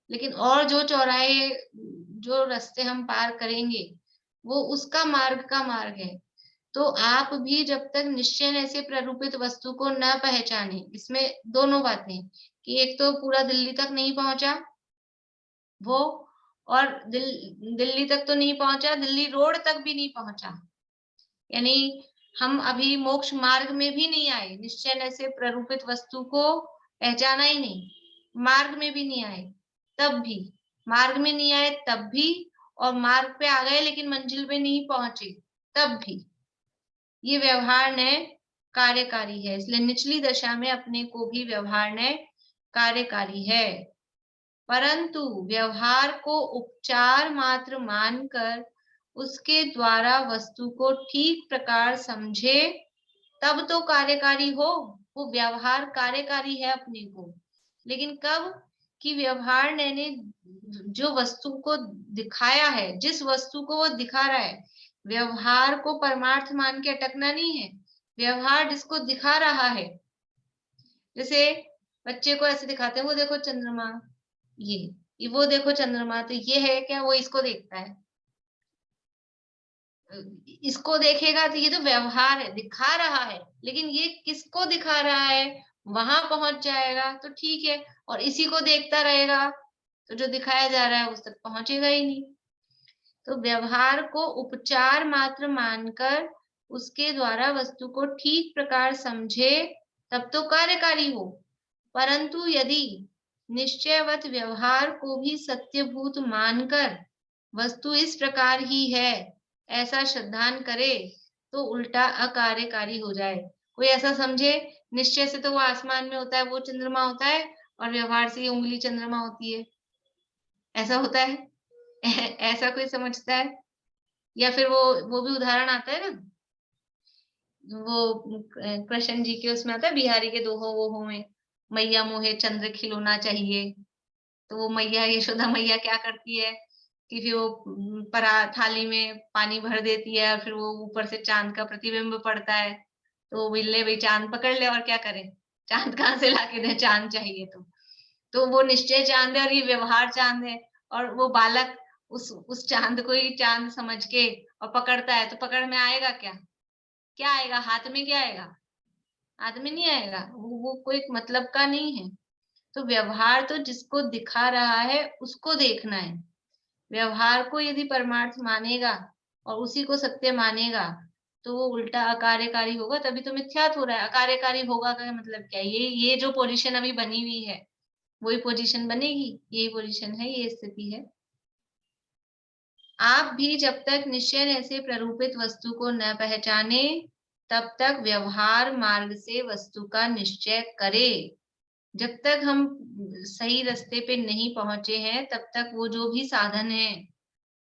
लेकिन और जो चौराहे, जो रास्ते हम पार करेंगे, वो उसका मार्ग का मार्ग है। तो आप भी जब तक निश्चय न से प्ररूपित वस्तु को न पहचाने, इसमें दोनों बातें कि एक तो पूरा दिल्ली तक नहीं पहुंचा वो, और दिल्ली तक तो नहीं पहुंचा, दिल्ली रोड तक भी नहीं पहुंचा, यानी हम अभी मोक्ष मार्ग में भी नहीं आए, निश्चय न से प्ररूपित वस्तु को पहचाना ही नहीं, मार्ग में भी नहीं आए, तब भी मार्ग में नहीं आए, तब भी, और मार्ग पे आ गए लेकिन मंजिल पे नहीं पहुंचे, तब भी ये व्यवहार ने कार्यकारी है। इसलिए निचली दशा में अपने को भी व्यवहार ने कार्यकारी है, परंतु व्यवहार को उपचार मात्र मानकर उसके द्वारा वस्तु को ठीक प्रकार समझे तब तो कार्यकारी हो। वो व्यवहार कार्यकारी है अपने को, लेकिन कब कि व्यवहार ने जो वस्तु को दिखाया है, जिस वस्तु को वो दिखा रहा है, व्यवहार को परमार्थ मान के अटकना नहीं है, व्यवहार जिसको दिखा रहा है, जैसे बच्चे को ऐसे दिखाते हैं, वो देखो चंद्रमा, ये वो देखो चंद्रमा, तो ये है क्या, वो इसको देखता है, इसको देखेगा, तो ये तो व्यवहार है, दिखा रहा है, लेकिन ये किसको दिखा रहा है, वहां पहुंच जाएगा तो ठीक है, और इसी को देखता रहेगा तो जो दिखाया जा रहा है उस तक पहुंचेगा ही नहीं। तो व्यवहार को उपचार मात्र मानकर उसके द्वारा वस्तु को ठीक प्रकार समझे तब तो कार्यकारी हो, परंतु यदि निश्चयवत व्यवहार को भी सत्यभूत मानकर वस्तु इस प्रकार ही है ऐसा श्रद्धान करे तो उल्टा अकार्यकारी हो जाए। कोई ऐसा समझे निश्चय से तो वो आसमान में होता है, वो चंद्रमा होता है, और व्यवहार से ये उंगली चंद्रमा होती है, ऐसा होता है ऐसा कोई समझता है? या फिर वो भी उदाहरण आता है ना, वो कृष्ण जी के उसमें आता है, बिहारी के दोहो वोहो में, मैया मोहे चंद्र खिलौना चाहिए, तो वो मैया यशोदा मैया क्या करती है कि फिर वो परा थाली में पानी भर देती है, और फिर वो ऊपर से चांद का प्रतिबिंब पड़ता है, तो वो ले भाई चांद पकड़ ले, और क्या करें, चांद कहाँ से लाके दे, चांद चाहिए तो वो निश्चय चांद है और ये व्यवहार चांद है, और वो बालक उस चांद को ही चांद समझ के और पकड़ता है, तो पकड़ में आएगा क्या आएगा, हाथ में क्या आएगा, हाथ में नहीं आएगा, वो कोई मतलब का नहीं है। तो व्यवहार तो जिसको दिखा रहा है उसको देखना है। व्यवहार को यदि परमार्थ मानेगा और उसी को सत्य मानेगा तो वो उल्टा अकार्यकारी होगा, तभी तो मिथ्यात्व हो रहा है। अकार्यकारी होगा का मतलब क्या है? ये जो पोजीशन अभी बनी हुई है वही पोजीशन बनेगी, यही पोजीशन है, ये स्थिति है। आप भी जब तक निश्चय से प्ररूपित वस्तु को न पहचाने तब तक व्यवहार मार्ग से वस्तु का निश्चय करें। जब तक हम सही रास्ते पे नहीं पहुंचे हैं तब तक वो जो भी साधन है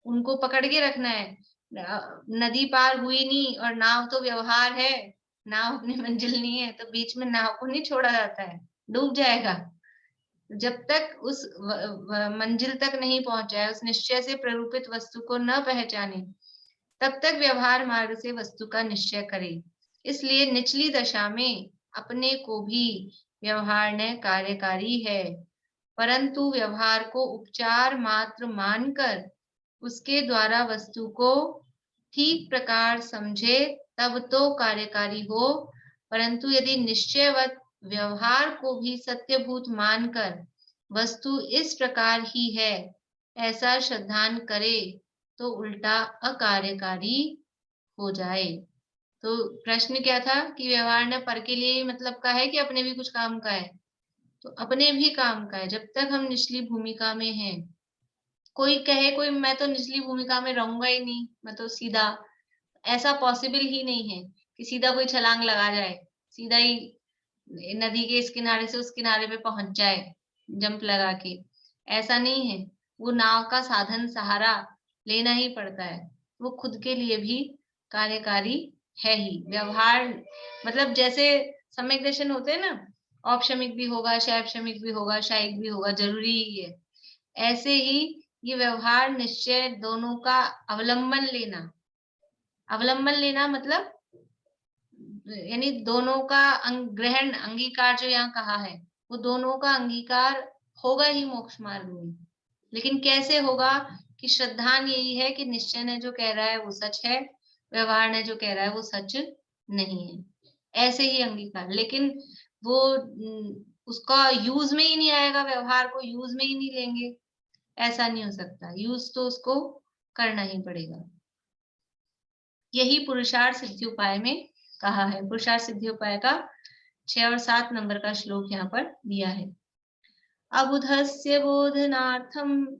उनको पकड़ के रखना है। नदी पार हुई नहीं और नाव तो व्यवहार है, नाव अपनी मंजिल नहीं है, तो बीच में नाव को नहीं छोड़ा जाता है, डूब जाएगा। जब तक उस मंजिल तक नहीं पहुंचा है, उस निश्चय से प्ररूपित वस्तु को न पहचाने तब तक व्यवहार मार्ग से वस्तु का निश्चय करे। इसलिए निचली दशा में अपने को भी व्यवहार न कार्यकारी है, परंतु व्यवहार को उपचार मात्र मानकर उसके द्वारा वस्तु को ठीक प्रकार समझे तब तो कार्यकारी हो। परंतु यदि निश्चयवत व्यवहार को भी सत्यभूत मानकर वस्तु इस प्रकार ही है ऐसा श्रद्धान करे तो उल्टा अकार्यकारी हो जाए। तो प्रश्न क्या था कि व्यवहार न पर के लिए मतलब का है कि अपने भी कुछ काम का है? तो अपने भी काम का है। जब तक हम निचली भूमिका में हैं, कोई कहे कोई मैं तो निचली भूमिका में रहूंगा ही नहीं, मैं तो सीधा, ऐसा पॉसिबल ही नहीं है कि सीधा कोई छलांग लगा जाए, सीधा ही नदी के इस किनारे से उस किनारे पे पहुंच जाए जंप लगा के। ऐसा नहीं है, वो नाव का साधन सहारा लेना ही पड़ता है। वो खुद के लिए भी कार्यकारी है ही। व्यवहार मतलब जैसे सम्यक दर्शन होते हैं ना, औपशमिक भी होगा, शैवशमिक भी होगा, शायिक भी होगा, जरूरी ही है। ऐसे ही ये व्यवहार निश्चय दोनों का अवलंबन लेना, अवलंबन लेना मतलब यानी दोनों का ग्रहण, अंगीकार जो यहाँ कहा है वो दोनों का अंगीकार होगा ही मोक्ष मार्ग में। लेकिन कैसे होगा कि श्रद्धान यही है कि निश्चय ने जो कह रहा है वो सच है, व्यवहार ने जो कह रहा है वो सच नहीं है, ऐसे ही अंगीकार। लेकिन वो उसका यूज में ही नहीं आएगा, व्यवहार को यूज में ही नहीं लेंगे, ऐसा नहीं हो सकता। यूज तो उसको करना ही पड़ेगा। यही पुरुषार्थ सिद्धि उपाय में कहा है। पुरुषार्थ सिद्धि उपाय का 6 और 7 नंबर का श्लोक यहाँ पर दिया है। अबुधस्य बोधनार्थम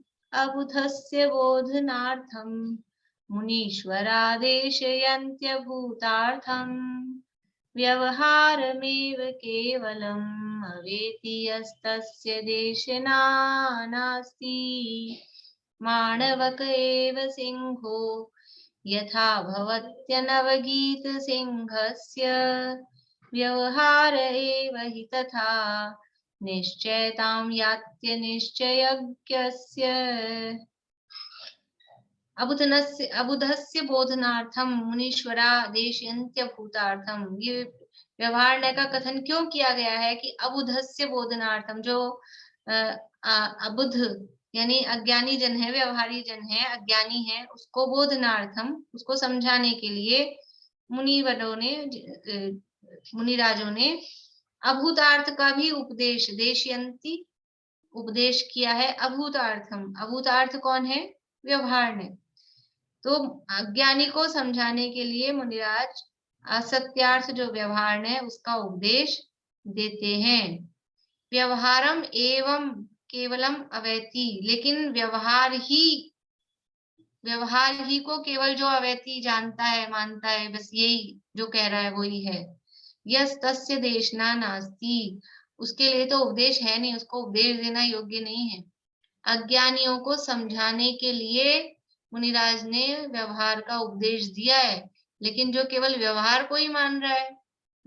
मुनीश्वरादेशयन्त्यभूतार्थम व्यवहारमेव केवलम् अवेति यस्तस्य देशना नास्ति माणवक एव सिंहो यथा भवत्यनवगीत सिंहस्य व्यवहार एव हि तथा निश्चयतां यात्य निश्चयज्ञस्य। अबुधस्य बोधनार्थम मुनीश्वरा देशयन्त्य भूतार्थम। ये व्यवहार का कथन क्यों किया गया है कि अबुधस्य बोधनार्थम, जो अबुध यानी अज्ञानी जन है, व्यवहारी जन है, अज्ञानी है, उसको बोधनार्थम, उसको समझाने के लिए मुनिराजों ने अभूतार्थ का भी उपदेश, देशयन्ति उपदेश किया है। अभूतार्थम, अभूतार्थ कौन है? व्यवहार ने। तो अज्ञानी को समझाने के लिए मुनिराज असत्यार्थ जो व्यवहार है उसका उपदेश देते हैं। व्यवहारम एवं केवलम अवैति, लेकिन व्यवहार ही को केवल जो अवैति जानता है, मानता है, बस यही जो कह रहा है वही है। यस तस्य देशना नास्ति, उसके लिए तो उपदेश है नहीं, उसको उपदेश देना योग्य नहीं है। अज्ञानियों को समझाने के लिए मुनिराज ने व्यवहार का उपदेश दिया है, लेकिन जो केवल व्यवहार को ही मान रहा है,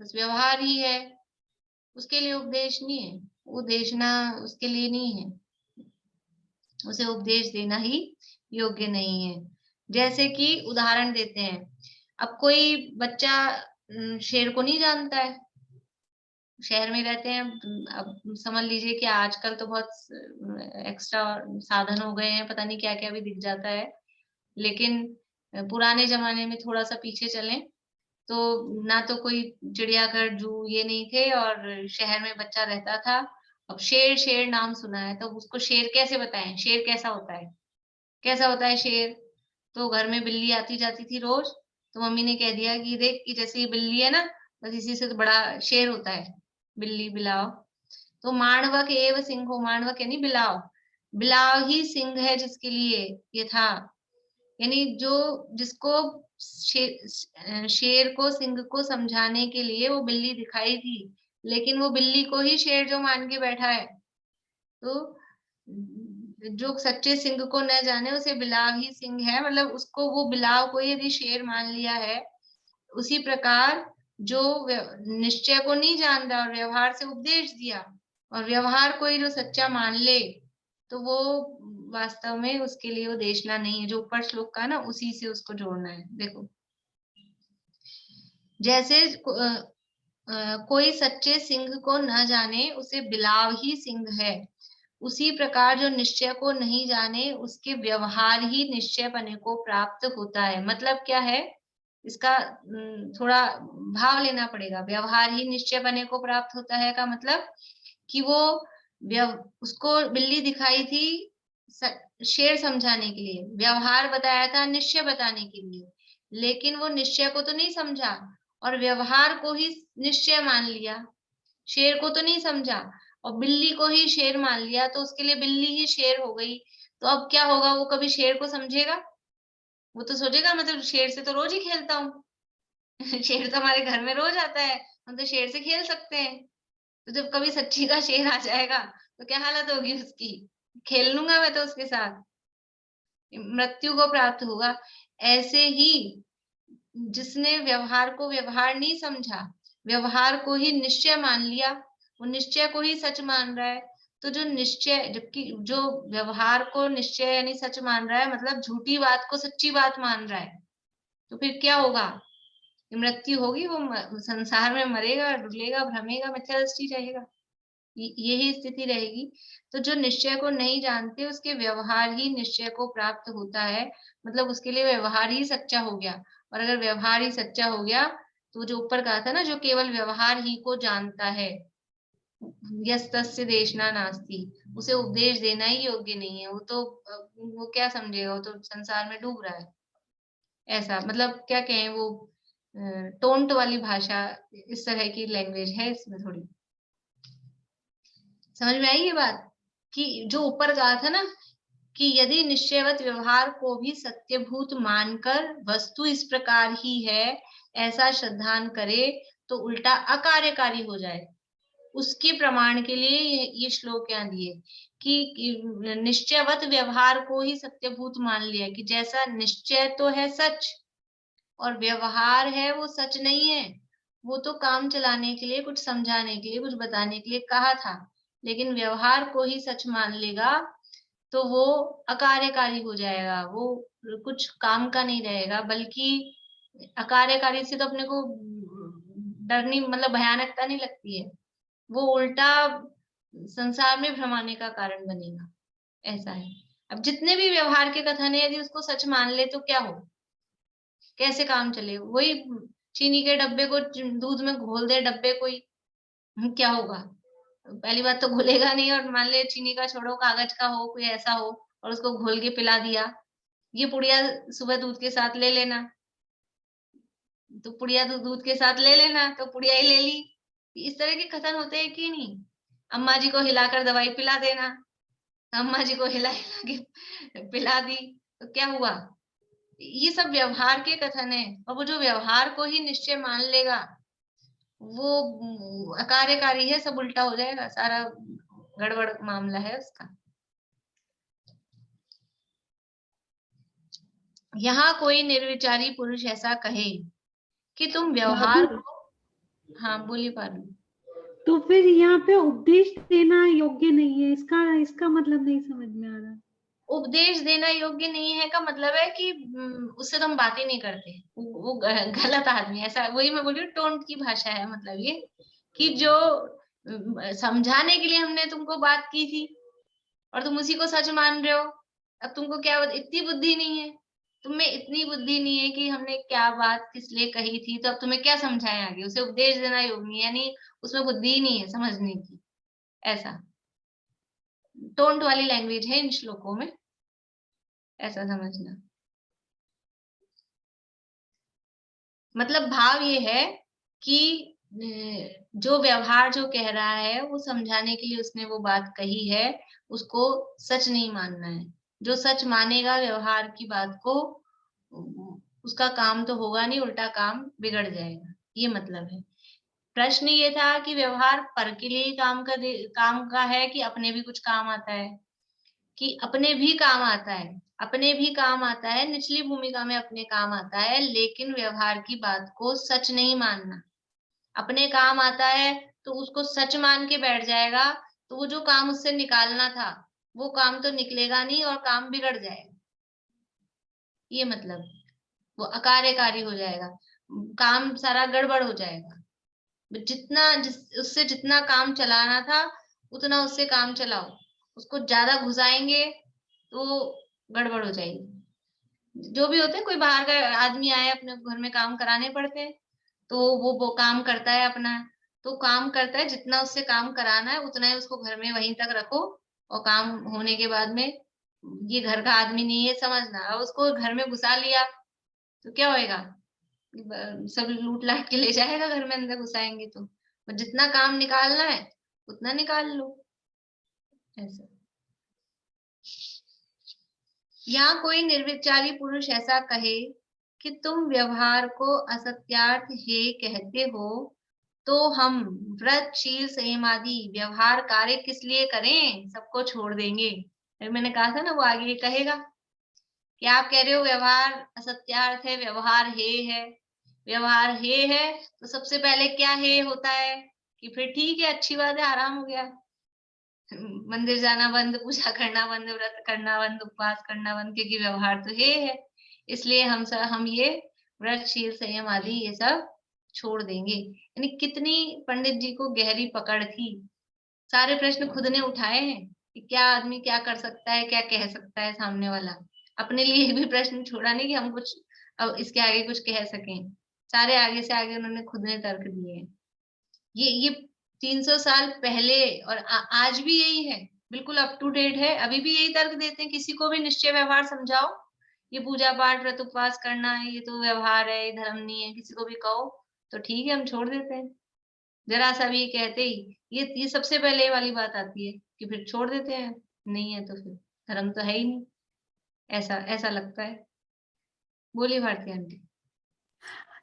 बस व्यवहार ही है, उसके लिए उपदेश नहीं है, वो देशना उसके लिए नहीं है, उसे उपदेश देना ही योग्य नहीं है। जैसे कि उदाहरण देते हैं, अब कोई बच्चा शेर को नहीं जानता है, शहर में रहते हैं, अब समझ लीजिए कि आजकल तो बहुत एक्स्ट्रा साधन हो गए हैं, पता नहीं क्या क्या भी दिख जाता है, लेकिन पुराने जमाने में थोड़ा सा पीछे चलें तो ना तो कोई चिड़ियाघर, जू ये नहीं थे, और शहर में बच्चा रहता था अब शेर शेर नाम सुना है तो उसको शेर कैसे बताएं, शेर कैसा होता है, कैसा होता है शेर। तो घर में बिल्ली आती जाती थी रोज, तो मम्मी ने कह दिया कि देख कि जैसे ये बिल्ली है ना, बस इसी से तो बड़ा शेर होता है, बिल्ली बिलाव। तो माणवक एव सिंहो, माणवक यानी बिलाव, बिलाव ही सिंह है जिसके लिए ये था। यानी जो जिसको शेर को सिंह को समझाने के लिए वो बिल्ली दिखाई थी, लेकिन वो बिल्ली को ही शेर जो मान के बैठा है। तो जो सच्चे सिंह को न जाने उसे बिलाव ही सिंह है, मतलब उसको वो बिलाव को यदि शेर मान लिया है, उसी प्रकार जो निश्चय को नहीं जान रहा और व्यवहार से उपदेश दिया और व्यवहार को ही जो सच्चा मान ले, तो वो वास्तव में उसके लिए वो देशना नहीं है। जो ऊपर श्लोक का ना, उसी से उसको जोड़ना है। देखो, जैसे कोई सच्चे सिंह को न जाने उसे बिलाव ही सिंह है, उसी प्रकार जो निश्चय को नहीं जाने उसके व्यवहार ही निश्चय पने को प्राप्त होता है। मतलब क्या है इसका, थोड़ा भाव लेना पड़ेगा। व्यवहार ही निश्चय पने को प्राप्त होता है का मतलब कि वो उसको बिल्ली दिखाई थी शेर समझाने के लिए, व्यवहार बताया था निश्चय बताने के लिए, लेकिन वो निश्चय को तो नहीं समझा और व्यवहार को ही निश्चय मान लिया, शेर को तो नहीं समझा और बिल्ली को ही शेर मान लिया, तो उसके लिए बिल्ली ही शेर हो गई। तो अब क्या होगा, वो कभी शेर को समझेगा? वो तो सोचेगा मतलब शेर से तो रोज ही खेलता हूँ शेर तो हमारे घर में रोज आता है, हम तो शेर से खेल सकते हैं। तो जब कभी सच्ची का शेर आ जाएगा तो क्या हालत होगी उसकी, खेल लूंगा मैं तो उसके साथ, मृत्यु को प्राप्त होगा। ऐसे ही जिसने व्यवहार को व्यवहार नहीं समझा, व्यवहार को ही निश्चय मान लिया, वो निश्चय को ही सच मान रहा है। तो जो निश्चय, जबकि जो व्यवहार को निश्चय यानी सच मान रहा है, मतलब झूठी बात को सच्ची बात मान रहा है, तो फिर क्या होगा, मृत्यु होगी, वो संसार में मरेगा, डुलेगा, भ्रमेगा, मिथ्या दृष्टि रहेगा, यही स्थिति रहेगी। तो जो निश्चय को नहीं जानते उसके व्यवहार ही निश्चय को प्राप्त होता है, मतलब उसके लिए व्यवहार ही सच्चा हो गया। और अगर व्यवहार ही सच्चा हो गया तो जो ऊपर कहा था ना, जो केवल व्यवहार ही को जानता है, यस्तस्य देशना नास्ति, उसे उपदेश देना ही योग्य नहीं है। वो तो वो क्या समझेगा, वो तो संसार में डूब रहा है। ऐसा मतलब क्या कहें, वो टोंट वाली भाषा, इस तरह की लैंग्वेज है इसमें थोड़ी। समझ में आई ये बात कि जो ऊपर कहा था ना कि यदि निश्चयवत व्यवहार को भी सत्यभूत मानकर वस्तु इस प्रकार ही है ऐसा श्रद्धान करे तो उल्टा अकार्यकारी हो जाए, उसके प्रमाण के लिए ये श्लोक यहाँ दिए कि निश्चयवत व्यवहार को ही सत्यभूत मान लिया कि जैसा निश्चय तो है सच और व्यवहार है वो सच नहीं है। वो तो काम चलाने के लिए, कुछ समझाने के लिए, कुछ बताने के लिए कहा था, लेकिन व्यवहार को ही सच मान लेगा तो वो अकार्यकारी हो जाएगा, वो कुछ काम का नहीं रहेगा। बल्कि अकार्यकारी से तो अपने को डरनी, मतलब भयानकता नहीं लगती है, वो उल्टा संसार में भ्रमाने का कारण बनेगा। ऐसा है। अब जितने भी व्यवहार के कथन है, यदि उसको सच मान ले तो क्या हो, कैसे काम चले। वही चीनी के डब्बे को दूध में घोल दे डब्बे को ही, क्या होगा, पहली बात तो घुलेगा नहीं, और मान ले चीनी का छोड़ो कागज का हो, कोई ऐसा हो और उसको घोल के पिला दिया, ये पुड़िया सुबह दूध के साथ ले लेना, तो पुड़िया तो दूध के साथ ले लेना, तो पुड़िया ही ले ली। इस तरह के कथन होते हैं कि नहीं। अम्मा जी को हिलाकर दवाई पिला देना, अम्मा जी को हिला हिला के पिला दी, तो क्या हुआ। ये सब व्यवहार के कथन है, और वो जो व्यवहार को ही निश्चय मान लेगा वो अकार्यकारी है, सब उल्टा हो जाएगा, सारा गड़बड़ मामला है उसका। यहाँ कोई निर्विचारी पुरुष ऐसा कहे कि तुम व्यवहार को, हाँ बोलिए पारू। तो फिर यहाँ पे उपदेश देना योग्य नहीं है, इसका मतलब नहीं समझ में आ रहा। उपदेश देना योग्य नहीं है का मतलब है कि उससे तो हम बात ही नहीं करते, वो गलत आदमी, ऐसा वही मैं बोल रही हूँ, टोंट की भाषा है। मतलब ये कि जो समझाने के लिए हमने तुमको बात की थी और तुम उसी को सच मान रहे हो, अब तुमको क्या इतनी बुद्धि नहीं है, तुम्हें इतनी बुद्धि नहीं है कि हमने क्या बात किस लिए कही थी, तो अब तुम्हें क्या समझाएं आगे, उसे उपदेश देना योग्य नहीं, यानी उसमें बुद्धि ही नहीं है समझने की। ऐसा टोंट वाली लैंग्वेज है इन श्लोकों में, ऐसा समझना। मतलब भाव ये है कि जो व्यवहार जो कह रहा है वो समझाने के लिए उसने वो बात कही है, उसको सच नहीं मानना है। जो सच मानेगा व्यवहार की बात को, उसका काम तो होगा नहीं, उल्टा काम बिगड़ जाएगा, ये मतलब है। प्रश्न ये था कि व्यवहार पर के लिए काम का है कि अपने भी कुछ काम आता है, कि अपने भी काम आता है, अपने भी काम आता है, निचली भूमिका में अपने काम आता है, लेकिन व्यवहार की बात को सच नहीं मानना। अपने काम आता है तो उसको सच मान के बैठ जाएगा, तो वो जो काम उससे निकालना था वो काम तो निकलेगा नहीं और काम बिगड़ जाएगा, ये मतलब वो अकार्यकारी हो जाएगा, काम सारा गड़बड़ हो जाएगा। उससे जितना काम चलाना था उतना उससे काम चलाओ, उसको ज्यादा घुसाएंगे तो गड़बड़ हो जाएगी। जो भी होते हैं, कोई बाहर का आदमी आए अपने घर में काम कराने पड़ते हैं, तो वो काम करता है अपना, तो काम करता है, जितना उससे काम कराना है उतना ही उसको घर में वहीं तक रखो, और काम होने के बाद में ये घर का आदमी नहीं है समझना। और उसको घर में घुसा लिया तो क्या होएगा, सब लूट लाट के ले जाएगा घर में, अंदर घुसाएंगे तो जितना काम निकालना है उतना निकाल लो, ऐसा। यहाँ कोई निर्विचारी पुरुष ऐसा कहे कि तुम व्यवहार को असत्यार्थ हे कहते हो, तो हम व्रत शील संयम आदि व्यवहार कार्य किस लिए करें, सबको छोड़ देंगे। फिर मैंने कहा था ना, वो आगे कहेगा कि आप कह रहे हो व्यवहार असत्यार्थ है, व्यवहार हे है, व्यवहार हे है, तो सबसे पहले क्या हे होता है कि फिर ठीक है, अच्छी बात है, आराम हो गया, मंदिर जाना बंद, पूजा करना बंद, व्रत करना बंद, उपवास करना बंद, क्योंकि व्यवहार तो हे है। इसलिए हम ये व्रत शील संयम आदि ये सब छोड़ देंगे। यानी कितनी पंडित जी को गहरी पकड़ थी, सारे प्रश्न खुद ने उठाए हैं कि क्या आदमी क्या कर सकता है, क्या कह सकता है सामने वाला। अपने लिए भी प्रश्न छोड़ा नहीं कि हम कुछ अब इसके आगे कुछ कह सकें, सारे आगे से आगे उन्होंने खुद ने तर्क दिए हैं। ये 300 साल पहले और आज भी यही है, बिल्कुल अप टू डेट है, अभी भी यही तर्क देते हैं। किसी को भी निश्चय व्यवहार समझाओ, ये पूजा पाठ व्रत उपवास करना है ये तो व्यवहार है, ये धर्म नहीं है, किसी को भी कहो तो ठीक है, हम छोड़ देते हैं। जरा सा भी कहते ही ये सबसे पहले वाली बात आती है कि फिर छोड़ देते हैं, नहीं है तो फिर धर्म तो है ही नहीं, ऐसा ऐसा लगता है। बोलिए भारती आंटी।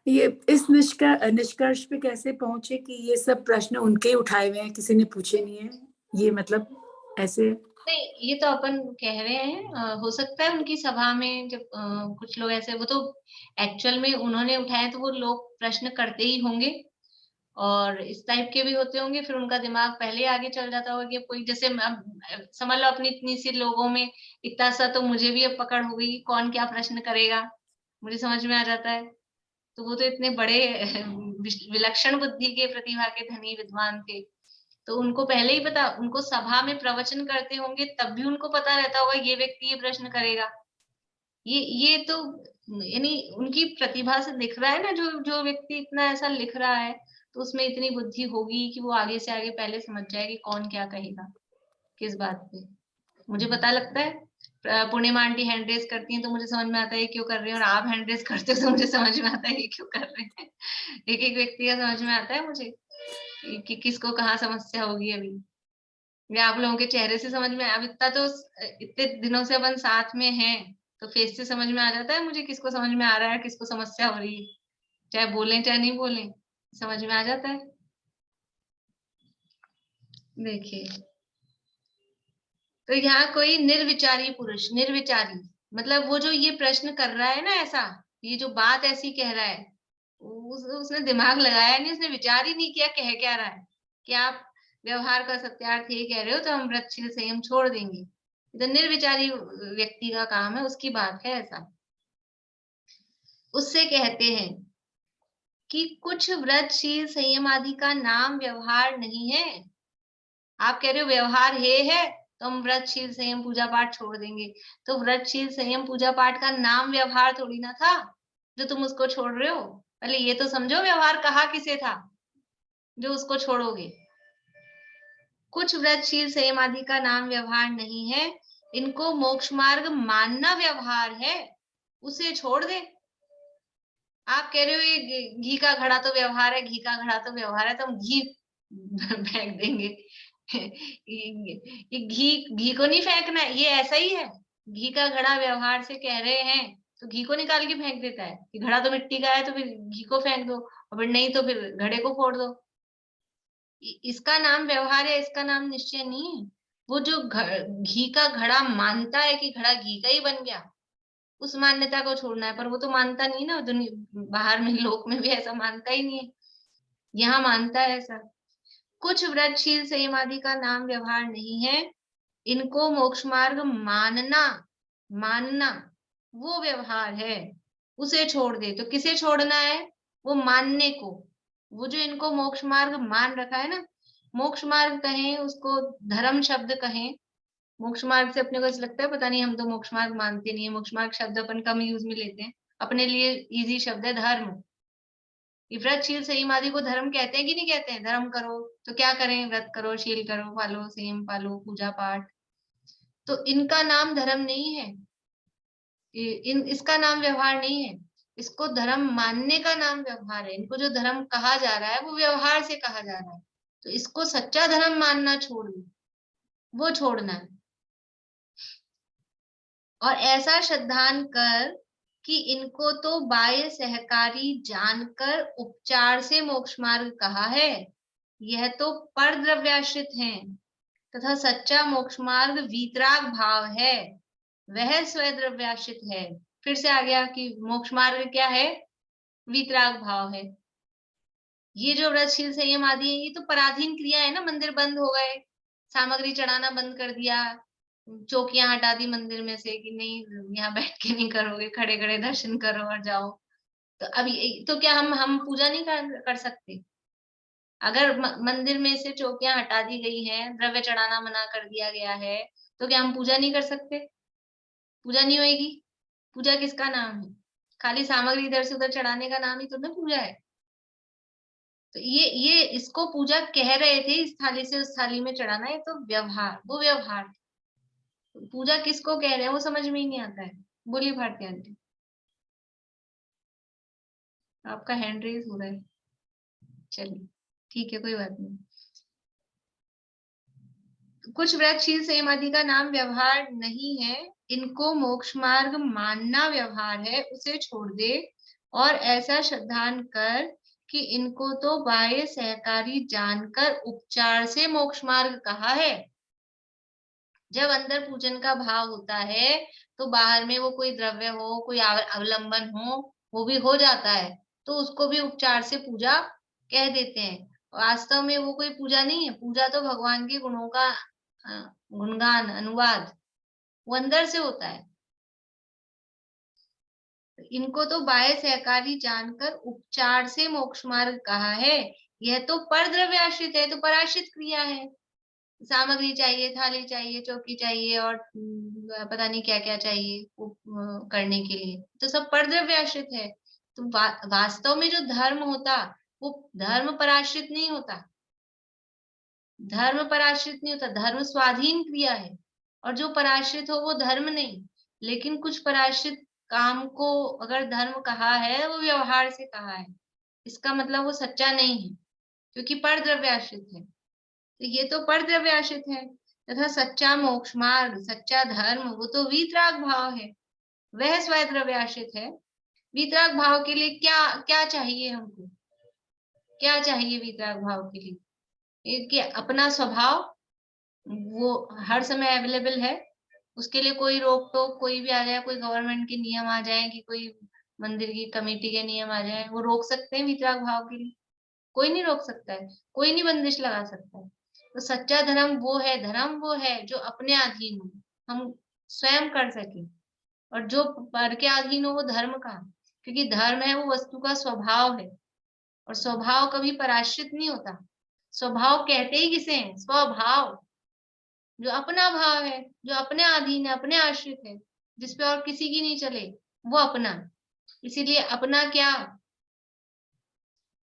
ये इस निष्कर्ष पे कैसे पहुंचे कि ये सब प्रश्न उनके ही उठाए हुए हैं, किसी ने पूछे नहीं है, ये मतलब ऐसे? नहीं, ये तो अपन कह रहे हैं, हो सकता है उनकी सभा में जब कुछ लोग ऐसे, वो तो एक्चुअल में उन्होंने उठाए तो वो लोग प्रश्न करते ही होंगे, और इस टाइप के भी होते होंगे, फिर उनका दिमाग पहले आगे चल जाता होगा कि कोई जैसे समझ लो अपनी इतनी सी लोगों में इतना सा, तो मुझे भी अब पकड़ हो गई कौन क्या प्रश्न करेगा, मुझे समझ में आ जाता है। तो वो तो इतने बड़े विलक्षण बुद्धि के प्रतिभा के धनी विद्वान थे, तो उनको पहले ही पता, उनको सभा में प्रवचन करते होंगे तब भी उनको पता रहता होगा ये व्यक्ति ये प्रश्न करेगा। ये तो यानी उनकी प्रतिभा से दिख रहा है ना, जो जो व्यक्ति इतना ऐसा लिख रहा है तो उसमें इतनी बुद्धि होगी कि वो आगे से आगे पहले समझ जाए कि कौन क्या कहेगा किस बात पे। मुझे पता लगता है, पूर्णिमा आंटी हैंड रेस करती हैं तो मुझे समझ में आता है क्यों कर रहे हैं, और आप हैंड रेस करते हो तो मुझे समझ में आता है ये क्यों कर रहे हैं। एक एक व्यक्ति का समझ में आता है मुझे कि किसको कहाँ समस्या होगी। अभी ये आप लोगों के चेहरे से समझ में, अब इतना तो इतने दिनों से अपन साथ में हैं तो फेस से समझ में आ जाता है मुझे किसको समझ में आ रहा है, किसको समस्या हो रही है, चाहे बोलें चाहे नहीं बोलें समझ में आ जाता है। देखिए, तो यहाँ कोई निर्विचारी पुरुष, निर्विचारी मतलब वो जो ये प्रश्न कर रहा है ना, ऐसा ये जो बात ऐसी कह रहा है, उसने दिमाग लगाया नहीं, उसने विचार ही नहीं किया कह क्या रहा है कि आप व्यवहार का सत्यार्थ ये कह रहे हो तो हम व्रत शील संयम छोड़ देंगे। तो निर्विचारी व्यक्ति का काम है, उसकी बात है ऐसा। उससे कहते हैं कि कुछ व्रत शील संयम आदि का नाम व्यवहार नहीं है। आप कह रहे हो व्यवहार है तो हम व्रत शील संयम पूजा पाठ छोड़ देंगे, तो व्रत शील संयम पूजा पाठ का नाम व्यवहार थोड़ी ना था जो तुम उसको छोड़ रहे हो। पहले ये तो समझो व्यवहार कहा किसे था जो उसको छोड़ोगे। कुछ व्रतशील संयम आदि का नाम व्यवहार नहीं है, इनको मोक्ष मार्ग मानना व्यवहार है, उसे छोड़ दे। आप कह रहे हो ये घी का घड़ा तो व्यवहार है, घी का घड़ा तो व्यवहार है, तो हम घी फेंक देंगे। ये घी को नहीं फेंकना है, ये ऐसा ही है। घी का घड़ा व्यवहार से कह रहे हैं तो घी को निकाल के फेंक देता है कि घड़ा तो मिट्टी का है, तो फिर घी को फेंक दो, और फिर नहीं तो फिर घड़े को फोड़ दो। इसका नाम व्यवहार है, इसका नाम निश्चय नहीं है। वो जो घी का घड़ा मानता है कि घड़ा घी का ही बन गया, उस मान्यता को छोड़ना है। पर वो तो मानता नहीं ना, दुनिया बाहर में लोक में भी ऐसा मानता ही नहीं है, यहाँ मानता है ऐसा। कुछ व्रतशील संयम आदि का नाम व्यवहार नहीं है, इनको मोक्ष मार्ग मानना वो व्यवहार है, उसे छोड़ दे। तो किसे छोड़ना है? वो मानने को। वो जो इनको मोक्ष मार्ग मान रखा है ना, मोक्ष मार्ग कहें उसको, धर्म शब्द कहें, मोक्ष मार्ग से अपने को ऐसा लगता है पता नहीं, हम तो मोक्ष मार्ग मानते नहीं है, मोक्ष मार्ग शब्द अपन कम यूज में लेते हैं, अपने लिए इजी शब्द है धर्म। व्रतशील संयम आदि को धर्म कहते हैं कि नहीं कहते हैं? धर्म करो तो क्या करें? व्रत करो, शील करो, पालो, संयम पालो, पूजा पाठ। तो इनका नाम धर्म नहीं है, इसका नाम व्यवहार नहीं है, इसको धर्म मानने का नाम व्यवहार है। इनको जो धर्म कहा जा रहा है वो व्यवहार से कहा जा रहा है, तो इसको सच्चा धर्म मानना छोड़ दो, वो छोड़ना है। और ऐसा श्रद्धान कर कि इनको तो बाह्य सहकारी जानकर उपचार से मोक्ष मार्ग कहा है, यह तो पर द्रव्याश्रित हैं, तथा सच्चा मोक्ष मार्ग वीतराग भाव है, वह स्वद्रव्याश्रित है। फिर से आ गया कि मोक्ष मार्ग क्या है? वीतराग भाव है। ये जो व्रतशील संयम आदि है, ये तो पराधीन क्रिया है ना। मंदिर बंद हो गए, सामग्री चढ़ाना बंद कर दिया, चौकियां हटा दी मंदिर में से कि नहीं यहाँ बैठ के नहीं करोगे, खड़े खड़े दर्शन करो और जाओ। तो अब तो क्या हम पूजा नहीं कर सकते? अगर मंदिर में से चौकियां हटा दी गई हैं, द्रव्य चढ़ाना मना कर दिया गया है, तो क्या हम पूजा नहीं कर सकते? पूजा नहीं होगी। पूजा किसका नाम है? खाली सामग्री इधर से उधर चढ़ाने का नाम ही तो ना पूजा है। तो ये इसको पूजा कह रहे थे, इस थाली से उस थाली में चढ़ाना है, तो व्यवहार, वो व्यवहार। पूजा किसको कह रहे हैं वो समझ में ही नहीं आता है। बोलिए भारती आंटी, आपका हैंड रेज हो रहा है। चलिए ठीक है, कोई बात नहीं। कुछ व्रतशील संयम आदि का नाम व्यवहार नहीं है, इनको मोक्ष मार्ग मानना व्यवहार है, उसे छोड़ दे। और ऐसा श्रद्धान कर कि इनको तो बाह्य सहकारी जानकर उपचार से मोक्ष मार्ग कहा है। जब अंदर पूजन का भाव होता है तो बाहर में वो कोई द्रव्य हो, कोई अवलंबन हो, वो भी हो जाता है, तो उसको भी उपचार से पूजा कह देते हैं। वास्तव में वो कोई पूजा नहीं है। पूजा तो भगवान के गुणों का गुणगान, अनुवाद, वो अंदर से होता है। इनको तो बाह्य सहकारी जानकर उपचार से मोक्ष मार्ग कहा है, यह तो पर द्रव्य आश्रित है, तो पराश्रित क्रिया है। सामग्री चाहिए, थाली चाहिए, चौकी चाहिए, और पता नहीं क्या क्या चाहिए करने के लिए, तो सब पर द्रव्य आश्रित है। तो वास्तव में जो धर्म होता वो धर्म पराश्रित नहीं होता, धर्म पराश्रित नहीं होता, धर्म स्वाधीन क्रिया है। और जो पराश्रित हो वो धर्म नहीं, लेकिन कुछ पराश्रित काम को अगर धर्म कहा है, वो व्यवहार से कहा है, इसका मतलब वो सच्चा नहीं है, क्योंकि पर द्रव्य आश्रित है। तो ये तो पर द्रव्य आश्रित है। तथा सच्चा मोक्ष मार्ग, सच्चा धर्म, वो तो वीतराग भाव है, वह स्वद्रव्य आश्रित है। वीतराग भाव के लिए क्या क्या चाहिए हमको? क्या चाहिए वीतराग भाव के लिए? कि अपना स्वभाव वो हर समय अवेलेबल है, उसके लिए कोई रोक टोक कोई भी आ जाए, कोई गवर्नमेंट के नियम आ जाए, कि कोई मंदिर की कमेटी के नियम आ जाए, वो रोक सकते हैं वीतराग भाव के लिए? कोई नहीं रोक सकता है, कोई नहीं बंदिश लगा सकता है। तो सच्चा धर्म वो है, धर्म वो है जो अपने अधीन हो, हम स्वयं कर सके। और जो पर के अधीन हो वो धर्म का, क्योंकि धर्म है वो वस्तु का स्वभाव है, और स्वभाव कभी पराश्रित नहीं होता। स्वभाव कहते ही किसे हैं? स्वभाव, जो अपना भाव है, जो अपने अधीन है, अपने आश्रित है, जिसपे और किसी की नहीं चले, वो अपना। इसीलिए अपना क्या,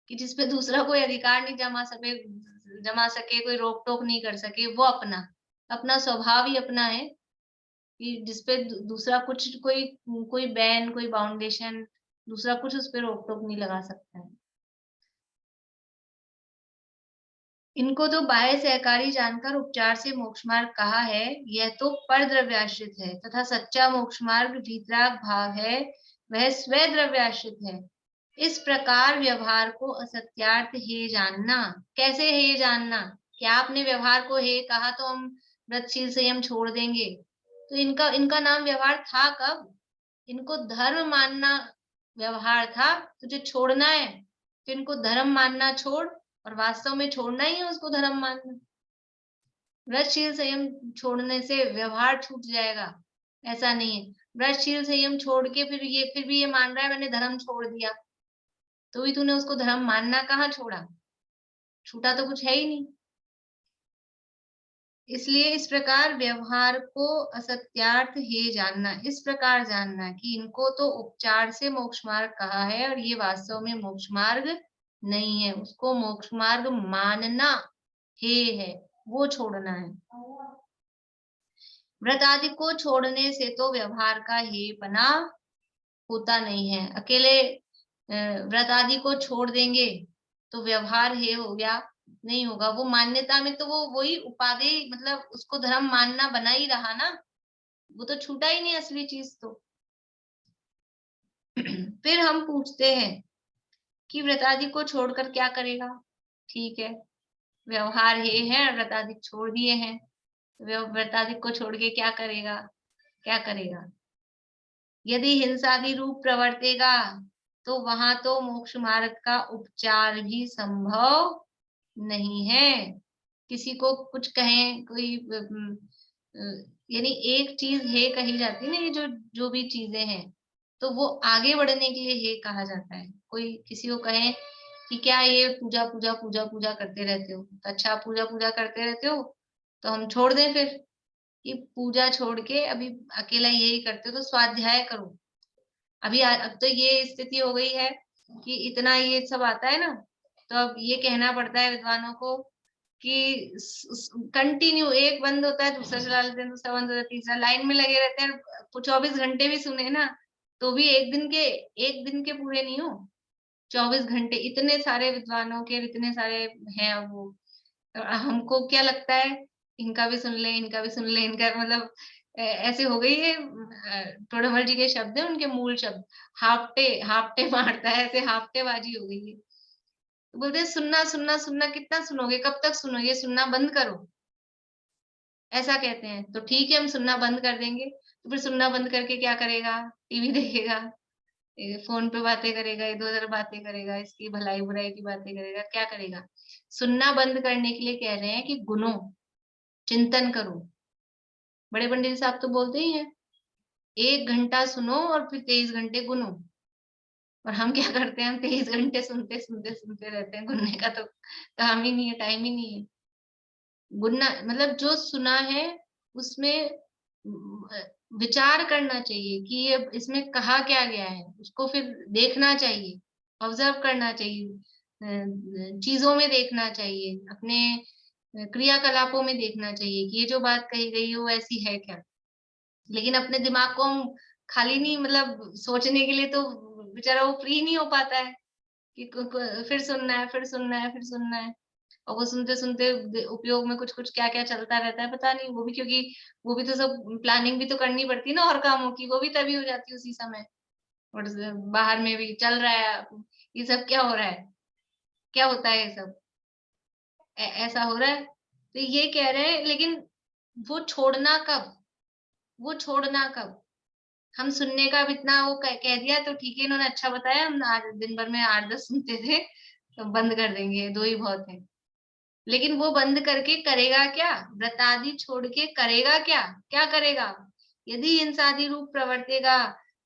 कि जिसपे दूसरा कोई अधिकार नहीं जमा सके, जमा सके, कोई रोक टोक नहीं कर सके, वो अपना स्वभाव ही अपना है कि जिसपे दूसरा कुछ कोई बैन, कोई बाउंडेशन, दूसरा कुछ उस पे रोक टोक नहीं लगा सकता है। इनको तो बाह्य सहकारी जानकर उपचार से मोक्ष मार्ग कहा है, यह तो परद्रव्याश्रित है, तथा सच्चा मोक्ष मार्ग भीतराग भाव है, वह स्वद्रव्याश्रित है। इस प्रकार व्यवहार को असत्यार्थ हे जानना। कैसे हे जानना? क्या आपने व्यवहार को हे कहा तो हम व्रतशील संयम छोड़ देंगे? तो इनका नाम व्यवहार था कब? इनको धर्म मानना व्यवहार था, तुझे छोड़ना है तो इनको धर्म मानना छोड़, और वास्तव में छोड़ना ही है उसको धर्म मानना। व्रतशील संयम छोड़ने से व्यवहार छूट जाएगा, ऐसा नहीं है। व्रतशील संयम छोड़ के फिर भी ये मान रहा है मैंने धर्म छोड़ दिया, तो भी तूने उसको धर्म मानना कहाँ छोड़ा? छूटा तो कुछ है ही नहीं। इसलिए इस प्रकार व्यवहार को असत्यार्थ हे जानना, इस प्रकार जानना कि इनको तो उपचार से मोक्ष मार्ग कहा है और ये वास्तव में मोक्ष मार्ग नहीं है, उसको मोक्ष मार्ग मानना हे है, वो छोड़ना है। व्रत आदि को छोड़ने से तो व्यवहार का हेपना होता नहीं है। अकेले व्रत आदि को छोड़ देंगे तो व्यवहार हे हो गया, नहीं होगा। वो मान्यता में तो वो वही उपादेय, मतलब उसको धर्म मानना बना ही रहा ना, वो तो छूटा ही नहीं असली चीज तो। फिर हम पूछते हैं कि व्रत आदि को छोड़कर क्या करेगा? ठीक है, व्यवहार हे है, व्रत आदि छोड़ दिए हैं, व्रत आदि को छोड़ के क्या करेगा? क्या करेगा? यदि हिंसादि रूप प्रवर्तेगा तो वहां तो मोक्ष मार्ग का उपचार भी संभव नहीं है। किसी को कुछ कहें, कोई यानी एक चीज हे कही जाती है ना, ये जो भी चीजें हैं तो वो आगे बढ़ने के लिए हे कहा जाता है। कोई किसी को कहे कि क्या ये पूजा पूजा पूजा पूजा करते रहते हो, तो अच्छा पूजा पूजा करते रहते हो तो हम छोड़ दें फिर कि पूजा छोड़ के अभी अकेला यही करते हो तो स्वाध्याय करो। अब तो ये स्थिति हो गई है कि इतना ये सब आता है ना, तो अब ये कहना पड़ता है विद्वानों को कि कंटिन्यू, एक बंद होता है दूसरा चला लेते हैं, दूसरा बंद होता है तीसरा, लाइन में लगे रहते हैं। 24 घंटे भी सुने ना तो भी एक दिन के पूरे नहीं हो 24 घंटे। इतने सारे विद्वानों के इतने सारे हैं। अब वो हमको क्या लगता है, इनका भी सुन ले, इनका भी सुन ले, इनका मतलब ऐसे हो गई है। टोडरमल जी के शब्द है, उनके मूल शब्द हाफ्टे मारता है, ऐसे हाफ्टेबाजी हो गई है। तो बोलते हैं सुनना सुनना सुनना, कितना सुनोगे, कब तक सुनोगे, सुनना बंद करो, ऐसा कहते हैं। तो ठीक है, हम सुनना बंद कर देंगे। तो फिर सुनना बंद करके क्या करेगा? टीवी देखेगा, फोन पे बातें करेगा, इधर उधर बातें करेगा, इसकी भलाई बुराई की बातें करेगा, क्या करेगा? सुनना बंद करने के लिए कह रहे हैं कि गुनो चिंतन करो। बड़े पंडित साहब तो बोलते ही हैं 1 घंटा सुनो और फिर 23 घंटे गुनो। और हम क्या करते हैं, हम 23 घंटे सुनते सुनते सुनते रहते हैं। गुनने का तो काम ही नहीं है, टाइम ही नहीं है। गुनना मतलब जो सुना है उसमें विचार करना चाहिए कि ये इसमें कहा क्या गया है, उसको फिर देखना चाहिए, ऑब्जर्व करना चाहिए, चीजों में देखना चाहिए, अपने क्रियाकलापों में देखना चाहिए कि ये जो बात कही गई है वो ऐसी है क्या। लेकिन अपने दिमाग को हम खाली नहीं, मतलब सोचने के लिए तो बेचारा वो फ्री नहीं हो पाता है कि फिर सुनना है, फिर सुनना है, फिर सुनना है। और वो सुनते सुनते उपयोग में कुछ कुछ क्या क्या चलता रहता है पता नहीं। वो भी क्योंकि वो भी तो सब प्लानिंग भी तो करनी पड़ती है ना और कामों की, वो भी तभी हो जाती है उसी समय। और बाहर में भी चल रहा है, ये सब क्या हो रहा है, क्या होता है ये सब, ऐसा हो रहा है। तो ये कह रहे हैं, लेकिन वो छोड़ना कब, वो छोड़ना कब? हम सुनने का अब इतना वो कह दिया तो ठीक है, इन्होंने अच्छा बताया, हम आज दिन भर में 8-10 सुनते थे तो बंद कर देंगे, 2 ही बहुत है। लेकिन वो बंद करके करेगा क्या? व्रत आदि छोड़ के करेगा क्या? क्या करेगा? यदि हिंसादि रूप प्रवर्तेगा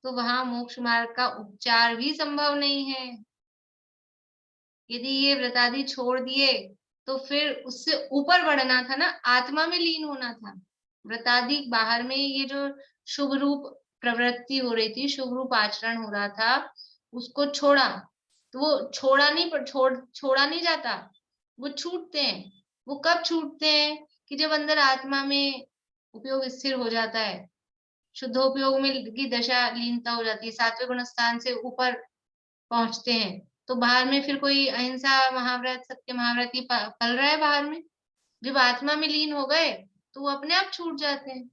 तो वहां मोक्ष मार्ग का उपचार भी संभव नहीं है। यदि ये व्रत आदि छोड़ दिए तो फिर उससे ऊपर बढ़ना था ना, आत्मा में लीन होना था। व्रत आदि बाहर में ये जो शुभ रूप प्रवृत्ति हो रही थी, शुभ रूप आचरण हो रहा था, उसको छोड़ा तो वो छोड़ा नहीं जाता, वो छूटते हैं। वो कब छूटते हैं कि जब अंदर आत्मा में उपयोग स्थिर हो जाता है, शुद्धोपयोग में की दशा लीनता हो जाती है, सात्विक गुण स्थान से ऊपर पहुंचते हैं, तो बाहर में फिर कोई अहिंसा महाव्रत, सत्य महाव्रत ये पल रहा है बाहर में। जब आत्मा में लीन हो गए तो वो अपने आप छूट जाते हैं,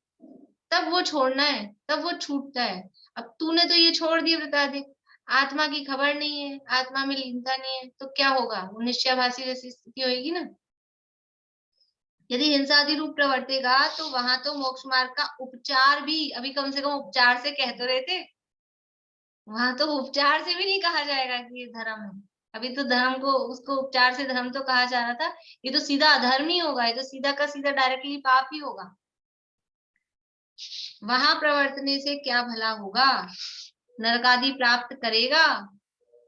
तब वो छोड़ना है, तब वो छूटता है। अब तूने तो ये छोड़ दिए बता दे, आत्मा की खबर नहीं है, आत्मा में लीनता नहीं है, तो क्या होगा? वो निश्चयाभासी जैसी स्थिति होगी ना। यदि हिंसा आदि रूप प्रवर्तेगा तो वहां तो मोक्ष मार्ग का उपचार भी, अभी कम से कम उपचार से कह तो रहे थे, वहां तो उपचार से भी नहीं कहा जाएगा कि ये धर्म है। अभी तो धर्म को, उसको उपचार से धर्म तो कहा जा रहा था, ये तो सीधा अधर्म ही होगा, ये तो सीधा का सीधा डायरेक्टली पाप ही होगा। वहां प्रवर्तने से क्या भला होगा? नरकादि प्राप्त करेगा।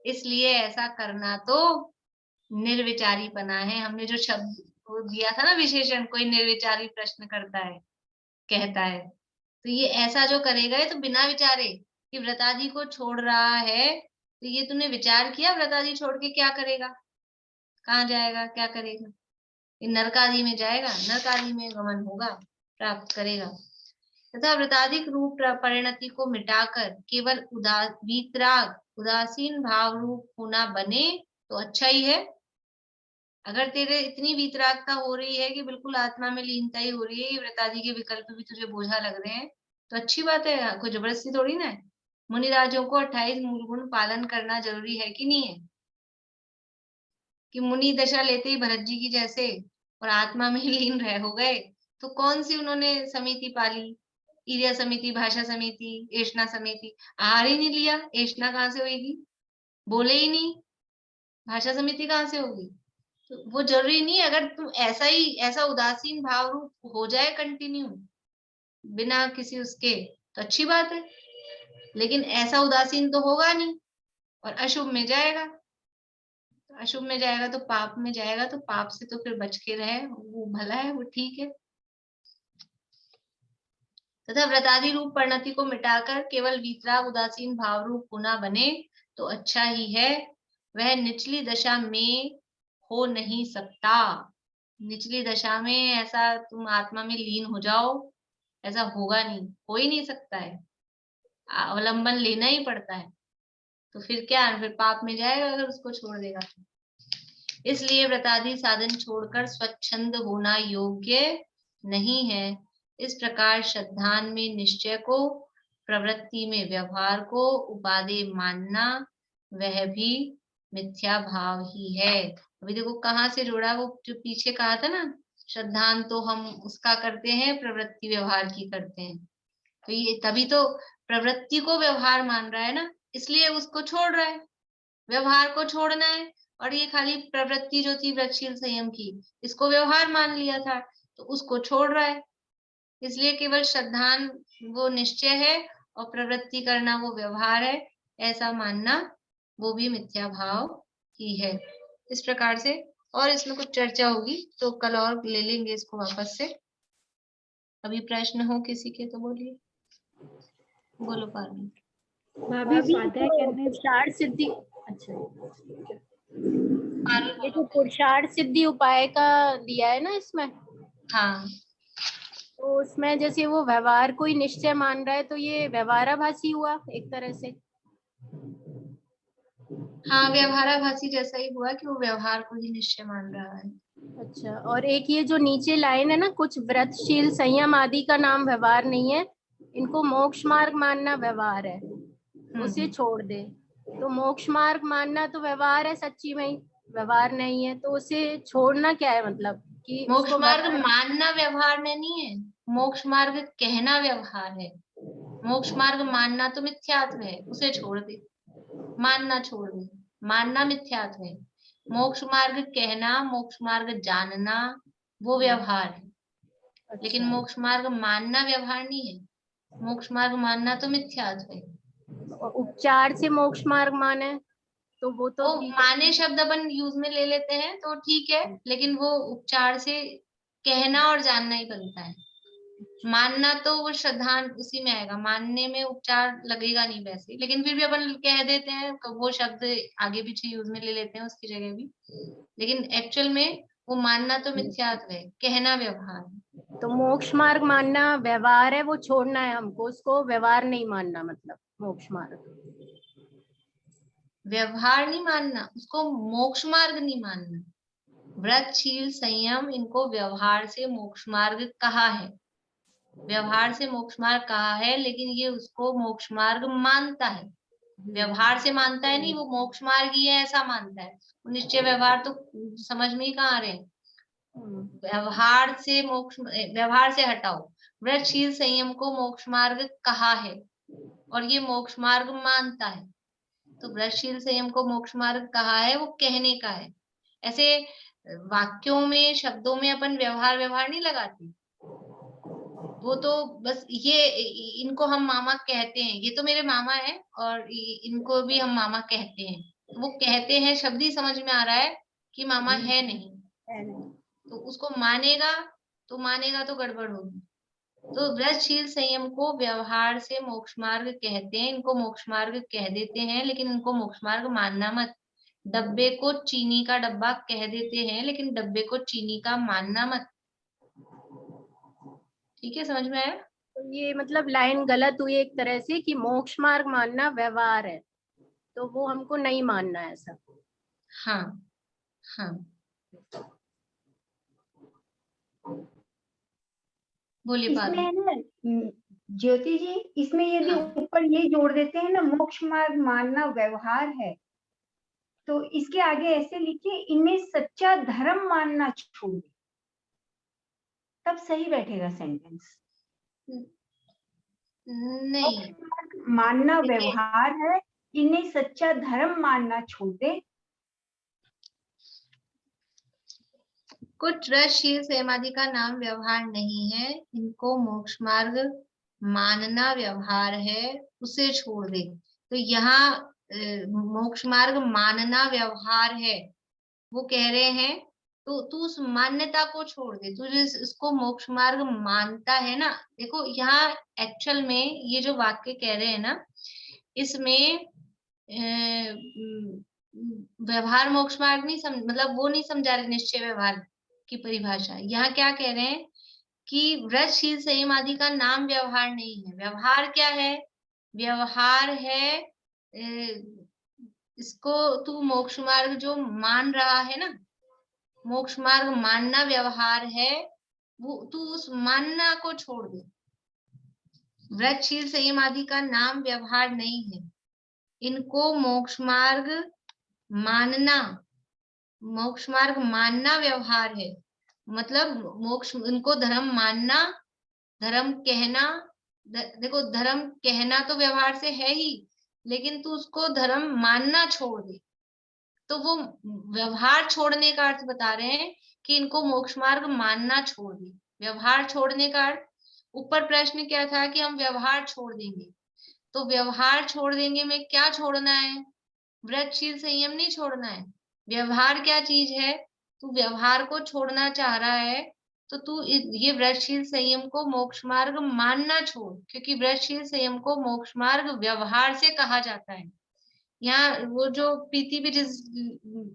इसलिए ऐसा करना तो निर्विचारीपना है। हमने जो शब्द वो दिया था ना विशेषण, कोई निर्विचारी प्रश्न करता है, कहता है, तो ये ऐसा जो करेगा ये तो बिना विचारे कि व्रतादि को छोड़ रहा है, तो ये तूने विचार किया व्रतादि छोड़ के क्या करेगा, कहाँ जाएगा, क्या करेगा? ये नरकादि में जाएगा, नरकादि में गमन होगा, प्राप्त करेगा। तथा व्रताधिक रूप परिणति को मिटाकर केवल वीतराग उदासीन भाव रूप होना बने तो अच्छा ही है। अगर तेरे इतनी वीतरागता हो रही है कि बिल्कुल आत्मा में लीनता ही हो रही है, ये व्रतादि के विकल्प भी तुझे बोझा लग रहे हैं, तो अच्छी बात है, कोई जबरदस्ती थोड़ी ना है। मुनिराजों को 28 मूल गुण पालन करना जरूरी है कि नहीं है? कि मुनि दशा लेते ही भरत जी की जैसे और आत्मा में लीन रह हो गए, तो कौन सी उन्होंने समिति पाली? ईर्या समिति, भाषा समिति, एषणा समिति। आहार ही नहीं लिया, एषणा कहाँ से होगी? बोले ही नहीं, भाषा समिति कहाँ से होगी? तो वो जरूरी नहीं, अगर तुम ऐसा ही ऐसा उदासीन भाव रूप हो जाए कंटिन्यू बिना किसी उसके, तो अच्छी बात है, लेकिन ऐसा उदासीन तो होगा नहीं और अशुभ में जाएगा। तो अशुभ में जाएगा तो पाप में जाएगा, तो पाप से तो फिर बच के रहे, वो भला है, वो ठीक है। तथा व्रतादि रूप परिणति को मिटाकर केवल वीतराग उदासीन भाव रूप होना बने तो अच्छा ही है। वह निचली दशा में हो नहीं सकता। निचली दशा में ऐसा तुम आत्मा में लीन हो जाओ, ऐसा होगा नहीं, हो ही नहीं सकता है, अवलंबन लेना ही पड़ता है। तो फिर क्या, फिर पाप में जाएगा अगर उसको छोड़ देगा तो। इसलिए व्रतादि साधन छोड़कर स्वच्छंद होना योग्य नहीं है। इस प्रकार श्रद्धान में निश्चय को, प्रवृत्ति में व्यवहार को उपादेय मानना, वह भी मिथ्या भाव ही है। अभी देखो कहाँ से जोड़ा, वो जो पीछे कहा था ना, श्रद्धान तो हम उसका करते हैं, प्रवृत्ति व्यवहार की करते हैं, तो ये तभी तो प्रवृत्ति को व्यवहार मान रहा है ना, इसलिए उसको छोड़ रहा है। व्यवहार को छोड़ना है, और ये खाली प्रवृत्ति जो थी वृक्षशील संयम की, इसको व्यवहार मान लिया था, तो उसको छोड़ रहा है। इसलिए केवल श्रद्धान वो निश्चय है और प्रवृत्ति करना वो व्यवहार है, ऐसा मानना वो भी मिथ्या भाव ही है। इस प्रकार से, और इसमें कुछ चर्चा होगी तो कल और ले लेंगे इसको वापस से। अभी प्रश्न हो किसी के तो बोलिए, बोलो पार्वती। भाभी स्वाध्याय करने पुरुषार्थ सिद्धि, अच्छा ये जो पुरुषार्थ सिद्धि उपाय का दिया है ना इसमें, हाँ, तो उसमें जैसे वो व्यवहार को ही निश्चय मान रहा है, तो ये व्यवहाराभासी हुआ एक तरह से। हाँ, व्यवहाराभासी जैसा ही हुआ कि वो व्यवहार को ही निश्चय मान रहा है। अच्छा, और एक ये जो नीचे लाइन है ना, कुछ व्रतशील संयम आदि का नाम व्यवहार नहीं है, इनको मोक्ष मार्ग मानना व्यवहार है, उसे छोड़ दे। तो मोक्ष मार्ग मानना तो व्यवहार है, सच्ची में ही व्यवहार नहीं है, तो उसे छोड़ना क्या है, मतलब कि मोक्ष उसको मार्ग मानना व्यवहार में नहीं है, मोक्ष मार्ग कहना व्यवहार है। मोक्ष मार्ग मानना तो मिथ्यात्व है, उसे छोड़ दे, मानना छोड़ दे, मानना मिथ्यात्व है। मोक्ष मार्ग कहना, मोक्ष मार्ग जानना वो व्यवहार है, लेकिन मोक्ष मार्ग मानना व्यवहार नहीं है। मोक्ष मार्ग मानना तो मिथ्यात्व है। उपचार से मोक्ष मार्ग माने तो वो तो वो ठीक है। माने शब्द अपन यूज में ले लेते हैं तो ठीक है, लेकिन वो उपचार से कहना और जानना ही बनता है। मानना तो वो श्रद्धान उसी में आएगा, मानने में उपचार लगेगा नहीं वैसे, लेकिन फिर भी अपन कह देते हैं, वो शब्द आगे पीछे यूज में ले लेते हैं उसकी जगह भी, लेकिन एक्चुअल में वो मानना तो मिथ्यात्व है, कहना व्यवहार है। तो मोक्ष मार्ग मानना व्यवहार है, वो छोड़ना है हमको, उसको व्यवहार नहीं मानना, मतलब मोक्ष मार्ग व्यवहार नहीं मानना, उसको मोक्ष मार्ग नहीं मानना। व्रत, शील, संयम, इनको व्यवहार से मोक्ष मार्ग कहा है, व्यवहार से मोक्ष मार्ग कहा है, लेकिन ये उसको मोक्ष मार्ग मानता है। व्यवहार से मानता है नहीं, वो मोक्ष मार्ग ही है ऐसा मानता है। निश्चय व्यवहार तो समझ में ही कहाँ आ रहे हैं। व्यवहार से मोक्ष, व्यवहार से हटाओ। व्रत, शील, संयम को मोक्ष मार्ग कहा है और ये मोक्ष मार्ग मानता है। तो व्रत, शील, संयम को मोक्ष मार्ग कहा है, वो कहने का है। ऐसे वाक्यों में, शब्दों में अपन व्यवहार व्यवहार नहीं लगाते, वो तो बस ये इनको हम मामा कहते हैं, ये तो मेरे मामा है और इनको भी हम मामा कहते हैं। वो कहते हैं शब्द ही समझ में आ रहा है कि मामा है नहीं, तो उसको मानेगा तो गड़बड़ होगी। तो व्रत, शील, संयम को व्यवहार से मोक्ष मार्ग कहते हैं, इनको मोक्ष मार्ग कह देते हैं, लेकिन इनको मोक्ष मार्ग मानना मत। डब्बे को चीनी का डब्बा कह देते हैं, लेकिन डब्बे को चीनी का मानना मत। ठीक है, समझ में आया? तो ये मतलब लाइन गलत हुई एक तरह से कि मोक्ष मार्ग मानना व्यवहार है, तो वो हमको नहीं मानना है ऐसा। हाँ हाँ, बोलिए पारुल। इसमें है ना ज्योति जी, इसमें यदि हाँ। ऊपर ये जोड़ देते हैं ना, मोक्ष मार्ग मानना व्यवहार है, तो इसके आगे ऐसे लिखिए, इन्हें सच्चा धर्म मानना छोड़ दे, तब सही बैठेगा सेंटेंस। नहीं, मानना देखिए, व्यवहार है, इन्हें सच्चा धर्म मानना छोड़ दे। कुछ व्रत, शील, संयम आदि का नाम व्यवहार नहीं है, इनको मोक्ष मार्ग मानना व्यवहार है, उसे छोड़ दे। तो यहाँ मोक्ष मार्ग मानना व्यवहार है, वो कह रहे हैं, तो तू उस मान्यता को छोड़ दे, तू इसको मोक्ष मार्ग मानता है ना। देखो यहाँ एक्चुअल में ये जो वाक्य कह रहे हैं ना, इसमें व्यवहार मोक्ष मार्ग नहीं मतलब वो नहीं समझा रहे निश्चय व्यवहार की परिभाषा। यहाँ क्या कह रहे हैं कि व्रत, शील, संयम आदि का नाम व्यवहार नहीं है। व्यवहार क्या है? व्यवहार है इसको तू मोक्ष मार्ग जो मान रहा है ना, मोक्ष मार्ग मानना व्यवहार है, वो तू उस मानना को छोड़ दे। व्रत, शील, संयम आदि का नाम व्यवहार नहीं है, इनको मोक्ष मार्ग मानना, मोक्ष मार्ग मानना व्यवहार है। मतलब मोक्ष, इनको धर्म मानना, धर्म कहना, देखो धर्म कहना तो व्यवहार से है ही, लेकिन तू उसको धर्म मानना छोड़ दे। तो वो व्यवहार छोड़ने का अर्थ बता रहे हैं कि इनको मोक्ष मार्ग मानना छोड़ दे। व्यवहार छोड़ने का अर्थ, ऊपर प्रश्न क्या था कि हम व्यवहार छोड़ देंगे, तो व्यवहार छोड़ देंगे में क्या छोड़ना है? व्रत, शील, संयम नहीं छोड़ना है। व्यवहार क्या चीज है? तू व्यवहार को छोड़ना चाह रहा है, तो तू ये व्रत, शील, संयम को मोक्ष मार्ग मानना छोड़, क्योंकि व्रत, शील, संयम को मोक्ष मार्ग व्यवहार से कहा जाता है। यहाँ वो जो प्रीति भी जिस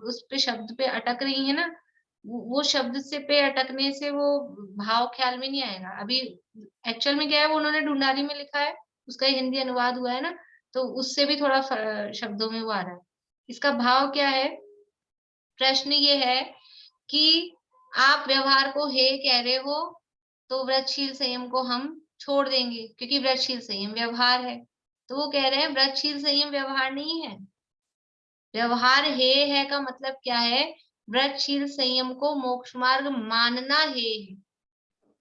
उस पे शब्द पे अटक रही है ना, वो शब्द से पे अटकने से वो भाव ख्याल में नहीं आएगा। अभी एक्चुअल में क्या है, वो उन्होंने ढूंढारी में लिखा है, उसका हिंदी अनुवाद हुआ है ना, तो उससे भी थोड़ा शब्दों में वो आ रहा है। इसका भाव क्या है? प्रश्न ये है कि आप व्यवहार को हे कह रहे हो, तो व्रतशील संयम को हम छोड़ देंगे, क्योंकि व्रतशील संयम व्यवहार है। तो वो कह रहे हैं व्रतशील संयम व्यवहार नहीं है, व्यवहार हे है का मतलब क्या है? व्रतशील संयम को मोक्ष मार्ग मानना हे है।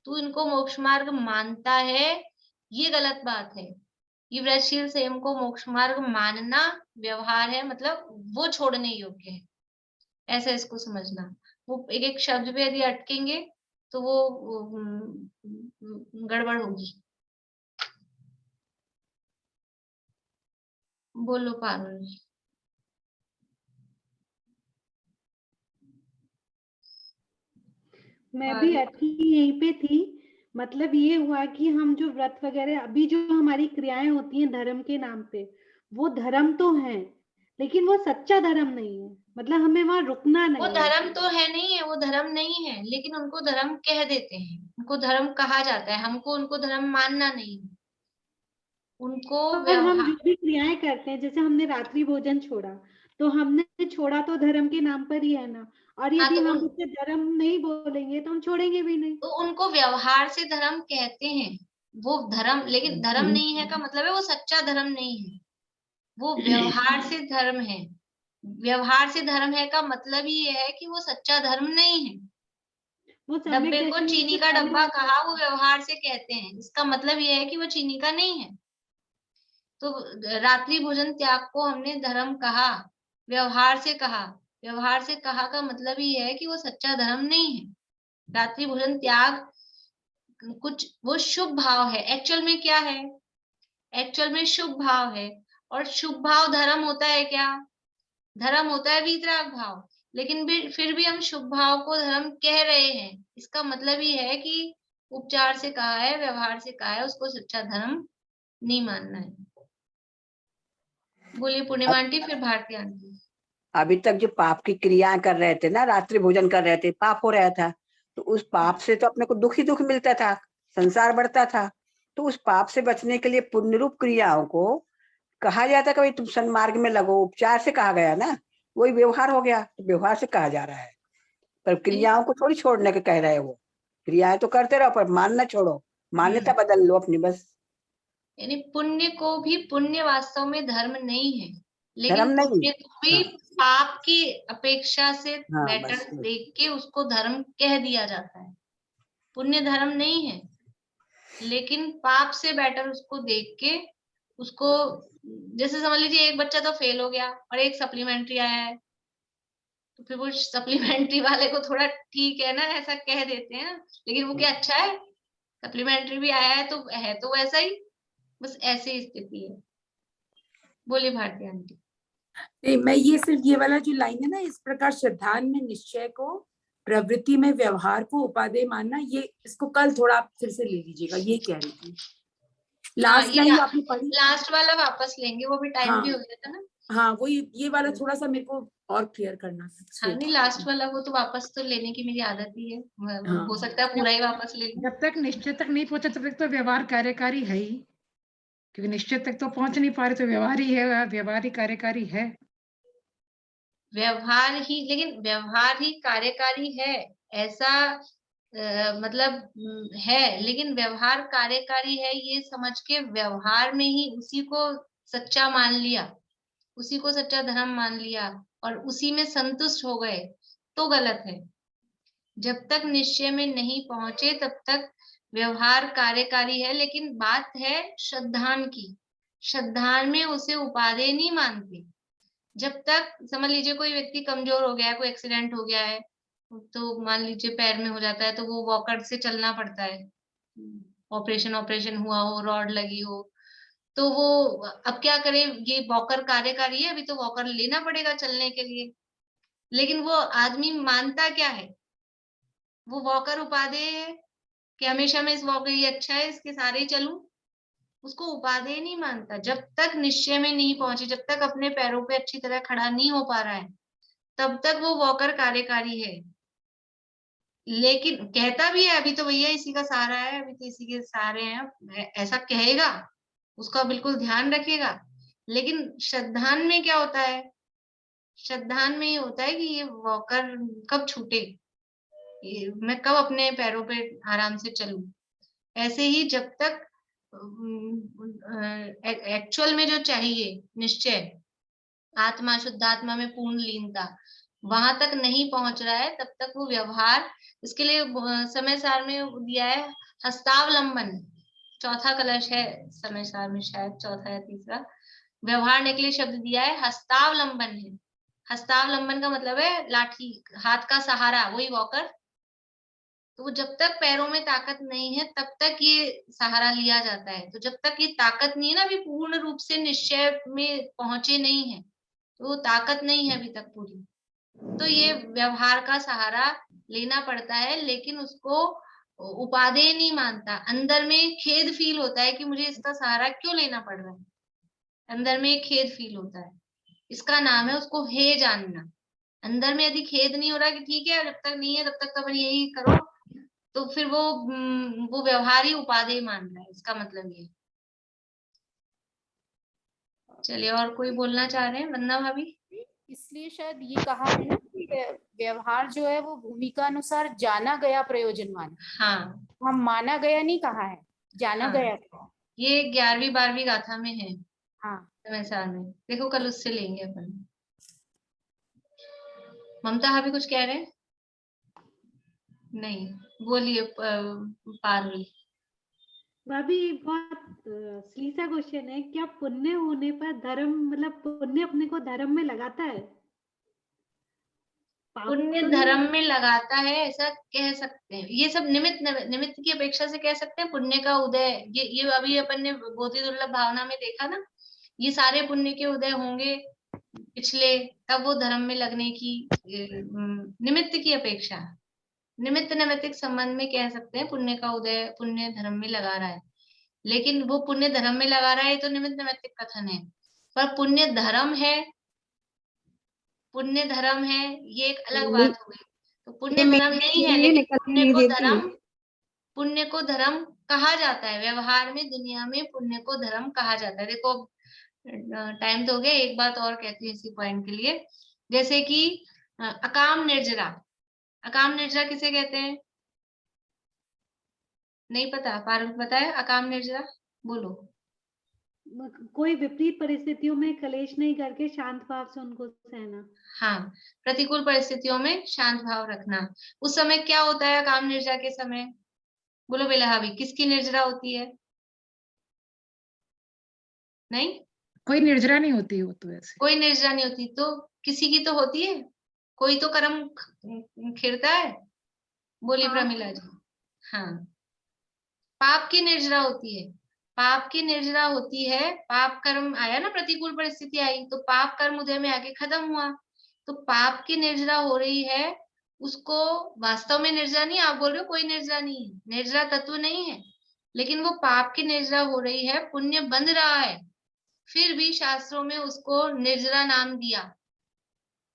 तू इनको मोक्ष मार्ग मानता है, ये गलत बात है। ये व्रतशील संयम को मोक्ष मार्ग मानना व्यवहार है, मतलब वो छोड़ने योग्य है, ऐसा इसको समझना। वो एक एक शब्द पे यदि अटकेंगे तो वो गड़बड़ होगी। बोलो पारुल। मैं भी अटकी यहीं पे थी। मतलब ये हुआ कि हम जो व्रत वगैरह अभी जो हमारी क्रियाएं होती हैं धर्म के नाम पे, वो धर्म तो है, लेकिन वो सच्चा धर्म नहीं है। मतलब हमें वहां रुकना वो नहीं है। धर्म तो है नहीं है, वो धर्म नहीं है, लेकिन उनको धर्म कह देते हैं, उनको धर्म कहा जाता है, हमको उनको धर्म मानना नहीं है, उनको और हम जो व्यवहार। भी क्रियाएं करते हैं, जैसे हमने रात्रि भोजन छोड़ा, तो हमने छोड़ा तो धर्म के नाम पर ही है ना। और हाँ, यदि तो हम उससे धर्म नहीं बोलेंगे तो हम छोड़ेंगे भी नहीं। तो उनको व्यवहार से धर्म कहते हैं, वो धर्म, लेकिन धर्म नहीं है का मतलब है वो सच्चा धर्म नहीं है, वो व्यवहार से धर्म है। व्यवहार से धर्म है का मतलब ही ये है कि वो सच्चा धर्म नहीं है। वो सम्यक डब्बे को दृष्टि में चीनी से का पहले डब्बा आता कहा, है। वो व्यवहार से कहते हैं, इसका मतलब ये है कि वो चीनी का नहीं है। तो रात्रि भोजन त्याग को हमने धर्म कहा, व्यवहार से कहा। व्यवहार से कहा का मतलब ये है कि वो सच्चा धर्म नहीं है। रात्रि भोजन त्याग कुछ वो शुभ भाव है, एक्चुअल में क्या है, एक्चुअल में शुभ भाव है। और शुभ भाव धर्म होता है क्या? धर्म होता है वीतराग भाव। लेकिन फिर भी हम शुभ भाव को धर्म कह रहे हैं, इसका मतलब ये है कि उपचार से कहा है, व्यवहार से कहा है, उसको सच्चा धर्म नहीं मानना है। बोलिए पूर्णिमा आंटी, फिर भारती आंटी। अभी तक जो पाप की क्रियाएं कर रहे थे ना, रात्रि भोजन कर रहे थे, पाप हो रहा था, तो उस पाप से तो अपने को दुख ही दुख मिलता था, संसार बढ़ता था। तो उस पाप से बचने के लिए पुण्य रूप क्रियाओं को कहा जाता कि भाई तुम सन्मार्ग में लगो, उपचार से कहा गया ना, वही व्यवहार हो गया, तो व्यवहार से कहा जा रहा है। पर क्रियाओं को थोड़ी छोड़ने के कह रहे हैं, वो क्रियाएं तो करते रहो पर मानना छोड़ो, मान्यता बदल लो अपनी बस। यानी पुण्य को भी, पुण्य वास्तव में धर्म नहीं है, धर्म लेकिन नहीं। पुण्य को भी पाप की अपेक्षा से हाँ बेटर बस। देख के उसको धर्म कह दिया जाता है। पुण्य धर्म नहीं है, लेकिन पाप से बेटर उसको देख के उसको, जैसे समझ लीजिए एक बच्चा तो फेल हो गया और एक सप्लीमेंट्री आया है, तो फिर वो सप्लीमेंट्री वाले को थोड़ा ठीक है ना ऐसा कह देते हैं ना, लेकिन वो क्या अच्छा है? सप्लीमेंट्री भी आया है तो वैसा ही, बस ऐसी स्थिति है। बोलिए भारती आंटी। नहीं, मैं ये सिर्फ ये वाला जो लाइन है ना, इस प्रकार श्रद्धान में निश्चय को, प्रवृत्ति में व्यवहार को उपादेय मानना, ये इसको कल थोड़ा आप फिर से ले लीजिएगा, ये कह रही थी। लास्ट ये लाइन आपने पढ़ी? लास्ट वाला वापस लेंगे, वो भी टाइम भी हो हाँ गया था ना। हाँ, वो ये वाला थोड़ा सा मेरे को और क्लियर करना था हाँ, इसलिए। नहीं लास्ट वाला वो तो वापस तो लेने की मेरी आदत ही है, हाँ। हो सकता है पूरा ही वापस ले लूं। जब तक निश्चय तक नहीं पहुंचे तब तक तो व्यवहार कार्यकारी है ही, क्योंकि निश्चय तक तो पहुंच नहीं पा रहे, तो व्यवहार ही है, व्यवहार ही कार्यकारी है। व्यवहार ही, लेकिन व्यवहार ही कार्यकारी है ऐसा मतलब है, लेकिन व्यवहार कार्यकारी है ये समझ के व्यवहार में ही उसी को सच्चा मान लिया, उसी को सच्चा धर्म मान लिया और उसी में संतुष्ट हो गए, तो गलत है। जब तक निश्चय में नहीं पहुंचे तब तक व्यवहार कार्यकारी है, लेकिन बात है श्रद्धान की। श्रद्धान में उसे उपादेय नहीं मानते। जब तक समझ लीजिए कोई व्यक्ति कमजोर हो गया है, कोई एक्सीडेंट हो गया है, तो मान लीजिए पैर में हो जाता है, तो वो वॉकर से चलना पड़ता है, ऑपरेशन ऑपरेशन हुआ हो, रॉड लगी हो, तो वो अब क्या करे, ये वॉकर कार्यकारी है, अभी तो वॉकर लेना पड़ेगा चलने के लिए। लेकिन वो आदमी मानता क्या है? वो वॉकर उपादेय है कि हमेशा मैं इस वॉकर, ये अच्छा है इसके सहारे ही चलूं, उसको उपादेय नहीं मानता। जब तक निश्चय में नहीं पहुंचे, जब तक अपने पैरों पे अच्छी तरह खड़ा नहीं हो पा रहा है, तब तक वो वॉकर कार्यकारी है। लेकिन कहता भी है अभी तो भैया इसी का सहारा है, अभी तो इसी के सहारे हैं, ऐसा कहेगा, उसका बिल्कुल ध्यान रखेगा। लेकिन श्रद्धान में क्या होता है? श्रद्धान में ये होता है कि ये वॉकर कब छूटे, मैं कब अपने पैरों पे आराम से चलूं। ऐसे ही जब तक एक्चुअल में जो चाहिए निश्चय, आत्मा, शुद्ध आत्मा में पूर्ण लीनता, वहां तक नहीं पहुंच रहा है, तब तक वो व्यवहार, इसके लिए समय सार में दिया है हस्तावलंबन, चौथा कलश है समय सार में, शायद चौथा या तीसरा, व्यवहार के लिए शब्द दिया है हस्तावलंबन है। हस्तावलंबन का मतलब है लाठी, हाथ का सहारा, वही वॉकर। तो वो जब तक पैरों में ताकत नहीं है तब तक ये सहारा लिया जाता है। तो जब तक ये ताकत नहीं है ना, अभी पूर्ण रूप से निश्चय में पहुंचे नहीं है, तो वो ताकत नहीं है अभी तक पूरी, तो ये व्यवहार का सहारा लेना पड़ता है। लेकिन उसको उपादेय नहीं मानता, अंदर में खेद फील होता है कि मुझे इसका सहारा क्यों लेना पड़ रहा है, अंदर में खेद फील होता है। इसका नाम है उसको हे जानना। अंदर में यदि खेद नहीं हो रहा कि ठीक है जब तक नहीं है तब तक तो अपन यही करो, तो फिर वो व्यवहार ही उपादेय मान रहा है, इसका मतलब ये। चलिए, और कोई बोलना चाह रहे हैं? वंदना भाभी। इसलिए शायद ये कहा है ना कि व्यवहार जो है वो भूमिका अनुसार जाना गया प्रयोजनवान, हाँ हम माना गया नहीं कहा है, जाना हाँ, गया था। ये 11वीं 12वीं गाथा में है, हाँ समय सार में। देखो कल उससे लेंगे अपन। ममता भाभी कुछ कह रहे हैं? नहीं, बोलिए पारुल। भाभी बहुत सली सा क्वेश्चन है, क्या पुण्य होने पर धर्म, मतलब पुण्य अपने को धर्म में लगाता है? पाप पुण्य तो नहीं धर्म लगा- में लगाता है, ऐसा कह सकते हैं। ये सब निमित्त निमित्त की अपेक्षा से कह सकते हैं। पुण्य का उदय, ये अभी अपन ने बहुत ही दुर्लभ भावना में देखा ना, ये सारे पुण्य के उदय होंगे पिछले, तब वो धर्म में लगने की निमित्त की अपेक्षा, निमित्त नैमित्तिक संबंध में कह सकते हैं पुण्य का उदय पुण्य धर्म में लगा रहा है। लेकिन वो पुण्य धर्म में लगा रहा है, ये तो निमित्त नैमित्तिक कथन है। पर पुण्य धर्म है, पुण्य धर्म है, ये एक अलग ये बात हो गई। तो पुण्य ये धर्म मेरे नहीं है, लिए लेकिन निकल नहीं देती है। पुण्य को धर्म कहा जाता है। व्यवहार में, दुनिया में पुण्य को धर्म कहा जाता है। देखो टाइम तो हो गया, एक बात और कहती हूँ इसी पॉइंट के लिए। जैसे कि अकाम निर्जरा, अकाम निर्जरा किसे कहते हैं? नहीं पता? पारुल पता है अकाम निर्जरा? बोलो। कोई विपरीत परिस्थितियों में कलेश नहीं करके शांत भाव से उनको सहना। हाँ, प्रतिकूल परिस्थितियों में शांत भाव रखना। उस समय क्या होता है अकाम निर्जरा के समय? बोलो बेला भाभी, किसकी निर्जरा होती है? नहीं, कोई निर्जरा नहीं होती, वो तो ऐसे। कोई निर्जरा नहीं होती, तो किसी की तो होती है, कोई तो कर्म खिरता है। बोली प्रमिला जी। हाँ, पाप की निर्जरा होती है, पाप की निर्जरा होती है। पाप कर्म आया ना, प्रतिकूल परिस्थिति आई तो पाप कर्म उदय में आके खत्म हुआ, तो पाप की निर्जरा हो रही है। उसको वास्तव में निर्जरा नहीं, आप बोल रहे हो कोई निर्जरा नहीं है, निर्जरा तत्व नहीं है, लेकिन वो पाप की निर्जरा हो रही है, पुण्य बंध रहा है, फिर भी शास्त्रों में उसको निर्जरा नाम दिया,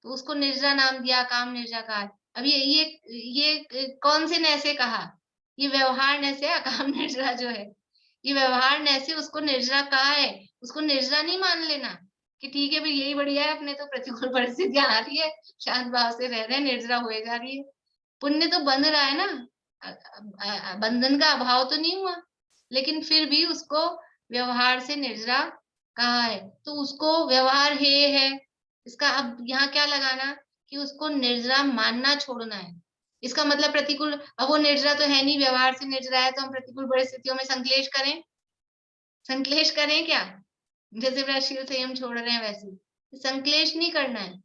तो उसको निर्जरा नाम दिया, काम निर्जरा कहा। अब ये कौन से नय से कहा? ये व्यवहार नय से अकाम निर्जरा जो है, ये व्यवहार नय से उसको निर्जरा कहा है। उसको निर्जरा नहीं मान लेना कि ठीक है भाई यही बढ़िया है, अपने तो प्रतिकूल परिस्थितियां आ रही है, शांत भाव से रह रहे हैं, निर्जरा हो जा रही है। पुण्य तो बंध रहा है ना, बंधन का अभाव तो नहीं हुआ, लेकिन फिर भी उसको व्यवहार से निर्जरा कहा है, तो उसको व्यवहार है। इसका अब यहाँ क्या लगाना कि उसको निर्जरा मानना छोड़ना है। इसका मतलब प्रतिकूल, अब वो निर्जरा तो है नहीं, व्यवहार से निर्जरा है, तो हम प्रतिकूल परिस्थितियों में संकलेश करें? संकलेश करें क्या? जैसे व्रतशील संयम छोड़ रहे हैं वैसे संकलेश नहीं करना है,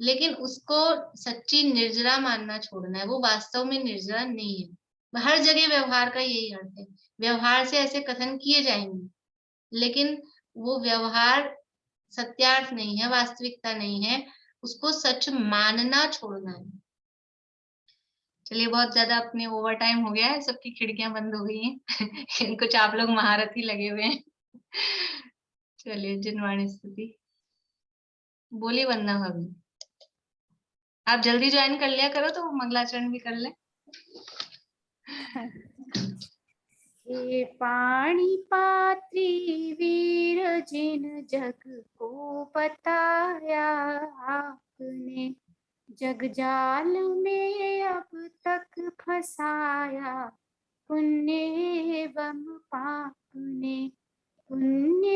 लेकिन उसको सच्ची निर्जरा मानना छोड़ना है। वो वास्तव में निर्जरा नहीं है। हर जगह व्यवहार का यही अर्थ है, व्यवहार से ऐसे कथन किए जाएंगे, लेकिन वो व्यवहार सत्यार्थ नहीं है, वास्तविकता नहीं है, उसको सच मानना छोड़ना है। चलिए, बहुत ज्यादा अपने ओवर टाइम हो गया है, सबकी खिड़कियां बंद हो गई हैं कुछ आप लोग महारथी लगे हुए हैं चलिए, जिनवाणी स्तुति बोली वंदना भाभी। आप जल्दी ज्वाइन कर लिया करो तो मंगलाचरण भी कर ले। हे पाणी पात्री वीर जिन जग को बताया आपने, जग जाल में अब तक फंसाया पुण्य एवं पाप ने। पुण्य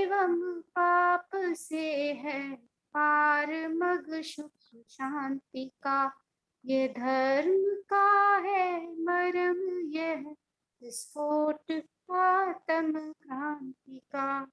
एवं पाप से है पार मग सुख शांति का, ये धर्म का है मर्म यह विस्फोट आत्म क्रांति का।